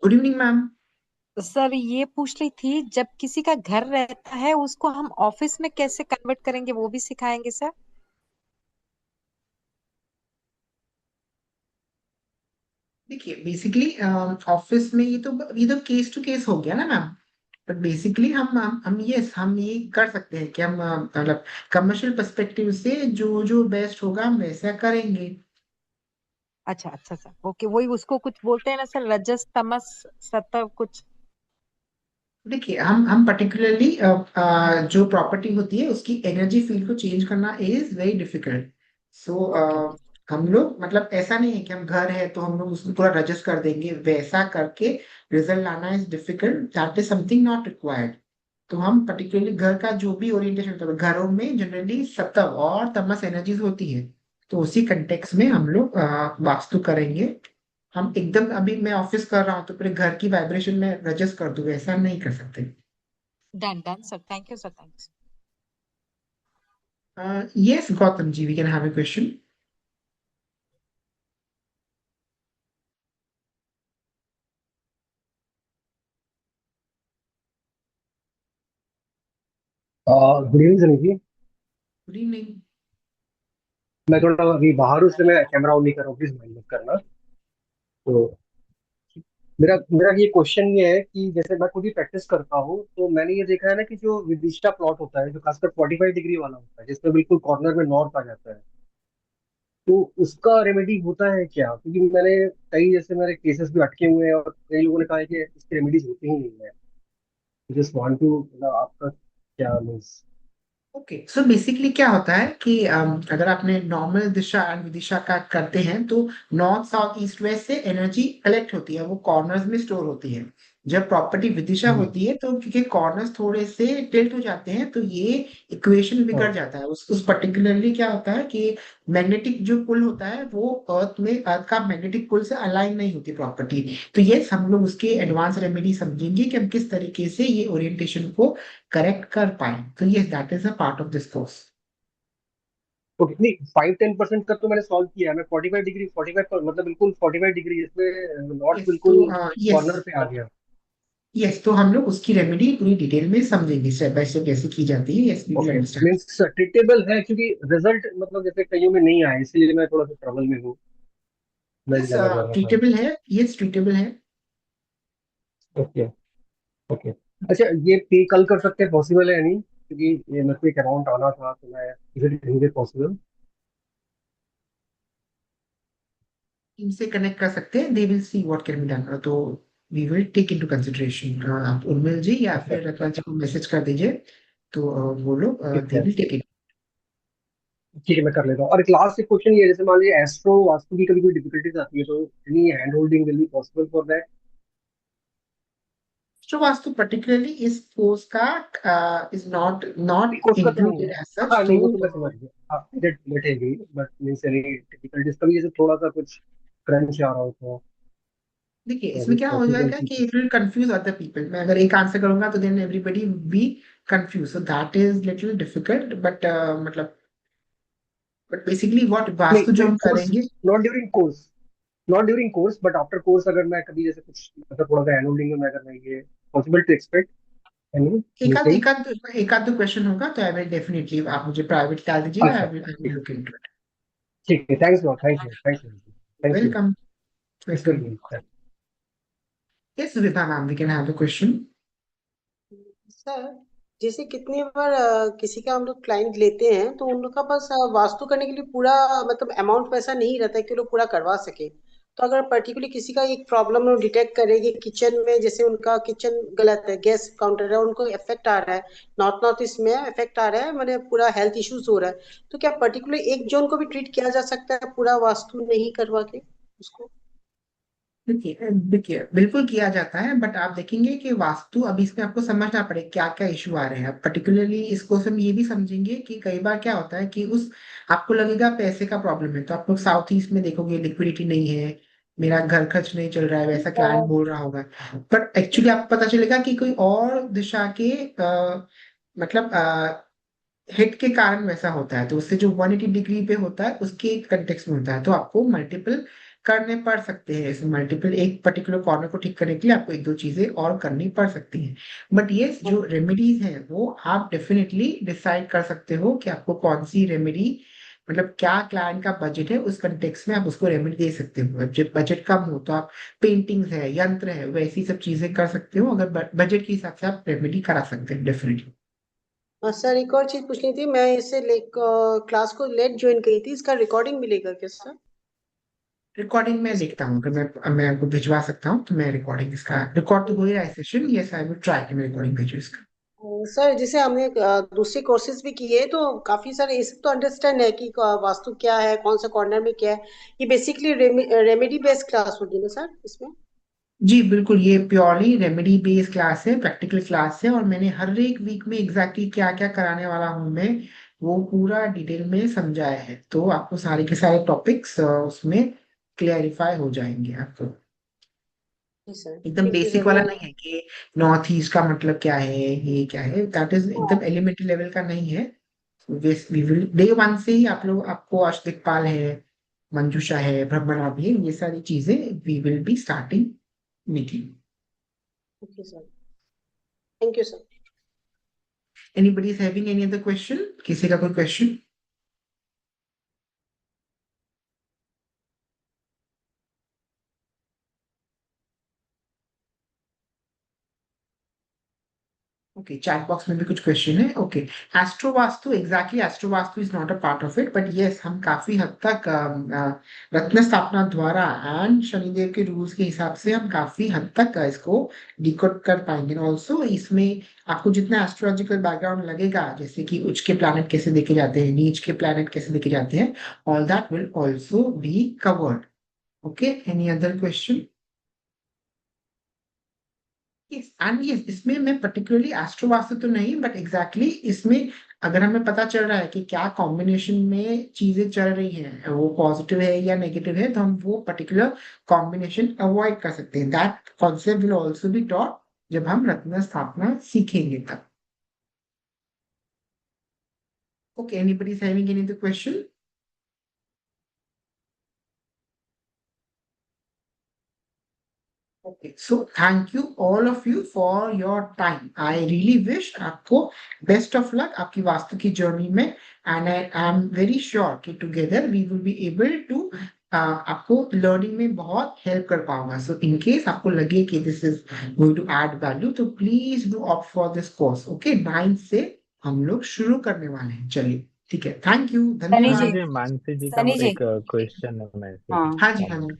Good evening ma'am. Sir ये पूछ रही थी, जब किसी का घर रहता है उसको हम ऑफिस में कैसे कन्वर्ट करेंगे वो भी सिखाएंगे सर? देखिए बेसिकली ऑफिस में ये तो केस टू केस हो गया ना मैम। बट बेसिकली हम यस हम ये कर सकते हैं कि हम मतलब कमर्शियल पर्सपेक्टिव से जो जो बेस्ट होगा हम वैसा करेंगे। अच्छा अच्छा सर, ओके। वही उसको कुछ बोलते हैं ना सर, रजस तमस सत्व कुछ। देखिए हम पर्टिकुलरली जो प्रॉपर्टी होती है उसकी एनर्जी फील्ड को चेंज करना is very difficult. So okay okay. हम लोग मतलब ऐसा नहीं है कि हम घर है तो हम लोग उसको पूरा रजिस्ट कर देंगे, वैसा करके रिजल्ट लाना is difficult, that is something not required. तो हम पर्टिकुलरली घर का जो भी ओरिएंटेशन होता है, घरों में जनरली सत्व और तमस एनर्जीज होती है, तो उसी कंटेक्स में हम लोग वास्तु करेंगे। हम एकदम अभी मैं ऑफिस कर रहा हूँ तो पूरे घर की वाइब्रेशन में एडजस्ट कर दूंगा, ऐसा नहीं कर सकते। Done done sir, thank you sir, thanks. Yes Gautam ji, we can have a question. Good evening Sunny ji. Good evening. मैं थोड़ा अभी बाहर हूँ, इसलिए मैं कैमरा ऑन नहीं कर रहा हूँ, प्लीज माइंड मत करना। तो मेरा मेरा ये क्वेश्चन ये है कि जैसे मैं खुद ही प्रैक्टिस करता हूँ, तो मैंने ये देखा है ना कि जो विदिशा प्लॉट होता है, जो खासकर 45 डिग्री वाला होता है, जिसमें बिल्कुल कॉर्नर में नॉर्थ आ जाता है, तो उसका रेमेडी होता है क्या? क्योंकि मैंने कई जैसे मेरे केसेस भी अटके हुए हैं और कई लोगों ने कहा है कि इसकी रेमेडीज होती ही नहीं है। जस्ट वांट टू, मतलब आपका क्या मीन्स? ओके, सो बेसिकली क्या होता है कि अगर आपने नॉर्मल दिशा एंड विदिशा का करते हैं तो नॉर्थ साउथ ईस्ट वेस्ट से एनर्जी कलेक्ट होती है, वो कॉर्नर्स में स्टोर होती है। जब प्रॉपर्टी विदिशा हम्म। होती है तो क्योंकि कॉर्नर्स थोड़े से टिल्ट हो जाते हैं, तो ये इक्वेशन बिगड़ हाँ। जाता है। उस पर्टिकुलरली क्या होता है कि मैग्नेटिक जो पुल होता है वो अर्थ का मैग्नेटिक पुल से अलाइन नहीं होती प्रॉपर्टी। तो ये हम लोग उसके एडवांस रेमेडी समझेंगे कि हम किस तरीके से ये ओरिएंटेशन को करेक्ट कर पाए। तो yes, that is a part of this course. Okay, नहीं 5-10% तक तो मैंने सॉल्व किया है। मैं 45 डिग्री, 45 पर मतलब बिल्कुल 45 डिग्री, जिसमें नॉर्थ यस तो बिल्कुल यस, कॉर्नर पे आ गया। यस तो हम लोग उसकी रेमेडी पूरी डिटेल में समझेंगे, स्टेप बाय स्टेप कैसे की जाती है। Yes, we will okay, understand. Means treatable है, क्योंकि रिजल्ट मतलब जैसे कईयों में नहीं आया, इसलिए मैं थोड़ा सा ट्रबल में हूँ। मैं यस, जानना चाह रहा था। ट्रीटेबल है। यस, ट्रीटेबल है। ओके। ओके। अच्छा, ये पे कल कर सकते हैं, पॉसिबल है या नहीं? क्योंकि ये मेरे को एक अमाउंट आना था, तो मैं इज इट पॉसिबल? टीम से कनेक्ट कर सकते हैं, they will see what can be done. तो we will take into consideration. आप उर्मिल जी या ओके। फिर रत्ना जी को मैसेज कर दीजिए, तो वो लोग ठीक दे है। Will take it. ठीक है, मैं कर लेता हूँ। और एक लास्ट एक क्वेश्चन ये है, जैसे मान लीजिए एस्ट्रो वास्तु की कभी कोई डिफिकल्टीज आती है, तो any hand holding will be possible for that? जो वास्तु पर्टिकुलरली इस कोर्स का इज नॉट नॉट कोर्स का तो नहीं इंक्लूडेड है। As such. हाँ, तो नहीं, वो तो मैं समझ गया। हाँ, let agree, but means any difficulties कभी जैसे थोड़ा सा कुछ क्रंच आ रहा हो देखिए, तो इसमें अभी क्या हो पॉसिबल जाएगा की कि चीज। It will confuse other people. मैं अगर एक आंसर करूंगा तो then everybody be confuse, so that is little difficult, but मतलब बट बेसिकली व्हाट नहीं, वास्तु जो हम कोर्स, करेंगे। Not during course, not during course, but after course अगर मैं कभी जैसे कुछ मतलब थोड़ा सा हैंड होल्डिंग में अगर मैं ये पॉसिबल टू एक्सपेक्ट एनी एकाध एनीथिंग? एकाध एकाध दो क्वेश्चन होगा तो आई विल डेफिनेटली, आप मुझे प्राइवेट डाल दीजिएगा, अच्छा, आई विल ठीक है। Look into it. ठीक है, thanks lot, thanks lot, thanks lot, thank you. Welcome. It's welcome. Good. Yes Vibha ma'am, we can have the question. Sir, जैसे कितनी बार किसी का हम लोग क्लाइंट लेते हैं तो उन लोग का पास वास्तु करने के लिए पूरा मतलब अमाउंट पैसा नहीं रहता है कि वो लोग पूरा करवा सके। तो अगर पर्टिकुलरली किसी का एक प्रॉब्लम डिटेक्ट करेगी किचन में, जैसे उनका किचन गलत है, गैस काउंटर है, उनको इफेक्ट आ रहा है, नॉर्थ नॉर्थ ईस्ट में इफेक्ट आ रहा है, मैंने पूरा हेल्थ इश्यूज हो रहा है, तो क्या पर्टिकुलर एक जोन को भी ट्रीट किया जा सकता है पूरा वास्तु नहीं करवा के उसको? देखिए बिल्कुल किया जाता है, बट आप देखेंगे कि वास्तु अभी इसमें आपको समझना पड़ेगा क्या क्या इशू आ रहे हैं। पर्टिकुलरली इसको हम ये भी समझेंगे कि कई बार क्या होता है कि उस आपको लगेगा पैसे का प्रॉब्लम है, तो आप लोग साउथ ईस्ट में देखोगे लिक्विडिटी नहीं है, मेरा घर खर्च नहीं चल रहा है, वैसा क्लाइंट बोल रहा होगा। बट एक्चुअली आपको पता चलेगा कि कोई और दिशा के मतलब हिट के कारण वैसा होता है, तो उससे जो 180 डिग्री पे होता है उसके कंटेक्स्ट में होता है, तो आपको मल्टीपल करने पड़ सकते हैं। इसमें मल्टीपल एक पर्टिकुलर कॉर्नर को ठीक करने के लिए आपको एक दो चीजें और करनी पड़ सकती हैं। बट ये जो रेमेडीज हैं वो आप डेफिनेटली डिसाइड कर सकते हो कि आपको कौन सी रेमेडी, मतलब क्या क्लाइंट का बजट है उस कंटेक्स्ट में आप उसको रेमेडी दे सकते हो। जब बजट कम हो तो आप पेंटिंग्स है, यंत्र है, वैसी सब चीजें कर सकते हो। अगर बजट के हिसाब से आप रेमेडी करा सकते हैं डेफिनेटली। सर, एक और चीज पूछनी थी, मैं इसे क्लास को लेट ज्वाइन की थी, इसका रिकॉर्डिंग मिलेगा क्या सर? रिकॉर्डिंग में इसका देखता हूँ, अगर मैं आपको भिजवा सकता हूँ तो मैं रिकॉर्डिंग इसका रिकॉर्ड तो हो ही रहा है session. Yes, I will try कि मैं रिकॉर्डिंग भेजूँ इसका। सर, जैसे हमने दूसरे कोर्सेज भी किए तो काफी सारे ये सब तो अंडरस्टैंड है कि वास्तु क्या है, कौन सा कॉर्नर में क्या है। ये बेसिकली रेमेडी बेस्ड क्लास होगी ना सर इसमें? जी बिल्कुल, ये प्योरली रेमेडी बेस्ड क्लास है, प्रैक्टिकल क्लास है, और मैंने हर एक वीक में एग्जैक्टली क्या क्या कराने वाला हूँ मैं, वो पूरा डिटेल में समझाया है, तो आपको सारे के सारे टॉपिक्स उसमें क्लियरिफाई हो जाएंगे आपको। जी सर, एकदम थैंक यू बेसिक सर। वाला मैं नहीं है कि नॉर्थ ईस्ट का मतलब क्या है, ये क्या है, दैट इज एकदम एलिमेंट्री लेवल का नहीं है। वी विल डे वन से ही आप लोग, आपको अश्तिक पाल है, मंजूषा है, ब्रह्मणा भी है, ये सारी चीजें we will be starting meeting. Okay sir, thank you sir. Anybody is having any other question, किसी का कोई क्वेश्चन? ओके, चैट बॉक्स में भी कुछ क्वेश्चन है। Okay, astro vastu, exactly astro vastu is not a part of it, but yes हम काफी हद तक रत्न स्थापना द्वारा एंड शनिदेव के रूल्स के हिसाब से हम काफी हद तक इसको डिकोड कर पाएंगे। ऑल्सो इसमें आपको जितना एस्ट्रोलॉजिकल बैकग्राउंड लगेगा, जैसे कि उच्च के प्लैनेट कैसे देखे जाते हैं, नीच के प्लैनेट कैसे देखे जाते हैं, all that will also be covered. Okay, any other question? And yes, इसमें मैं पर्टिकुलरली एस्ट्रो वास्तु तो नहीं, बट एग्जैक्टली इसमें अगर हमें पता चल रहा है कि क्या कॉम्बिनेशन में चीजें चल रही हैं, वो पॉजिटिव है या नेगेटिव है, तो हम वो पर्टिकुलर कॉम्बिनेशन अवॉइड कर सकते हैं। That concept will also be taught जब हम रत्न स्थापना सीखेंगे तब। Okay, anybody is having any other question? Okay, so thank you all of you for your time. I really wish आपको best of luck आपकी वास्तु की जर्नी में, and I am very sure कि together we will be able to आपको learning में बहुत help कर पाऊंगा। सो इन केस आपको लगे कि this is going to add value, तो please do opt for this course. Okay, 9 से हम लोग शुरू करने वाले हैं। चलिए, ठीक है, थैंक यू, सनी जी, धन्यवाद। जी मानसी जी का सनी जी। एक क्वेश्चन है, मैसेज हाँ, हाँ जी, हाँ कमेंट जी।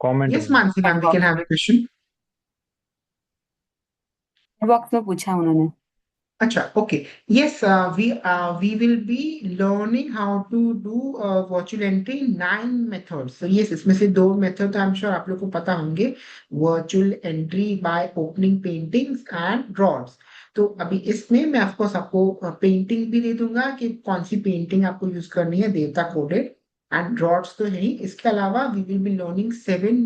कमेंट यस में। Mansi chat ma'am, we can box have में, अ क्वेश्चन। बॉक्स में पूछा उन्होंने। Acha, okay. Yes, we will be learning how to do virtual entry in 9 methods. So yes, इसमें से 2 मेथड आई एम श्योर आप लोग को पता होंगे, virtual entry by opening paintings and drawers. तो अभी इसमें मैं आपको पेंटिंग भी दे दूंगा कि कौन सी पेंटिंग आपको यूज करनी है, देवता कोडेड, एंड ड्रॉर्स तो है ही। इसके अलावा we will be learning 7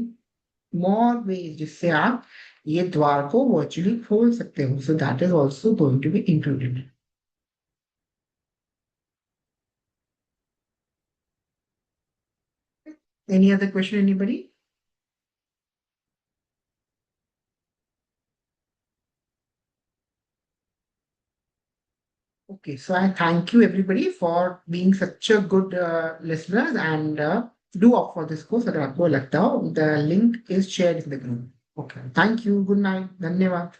more ways जिससे आप ये द्वार को वर्चुअली खोल सकते हो। So that is also going to be included. Any other question, anybody? Okay, so I thank you everybody for being such a good listeners, and do opt for this course अगर आपको लगता हो। The link is shared in the group. Okay, thank you, good night, धन्यवाद।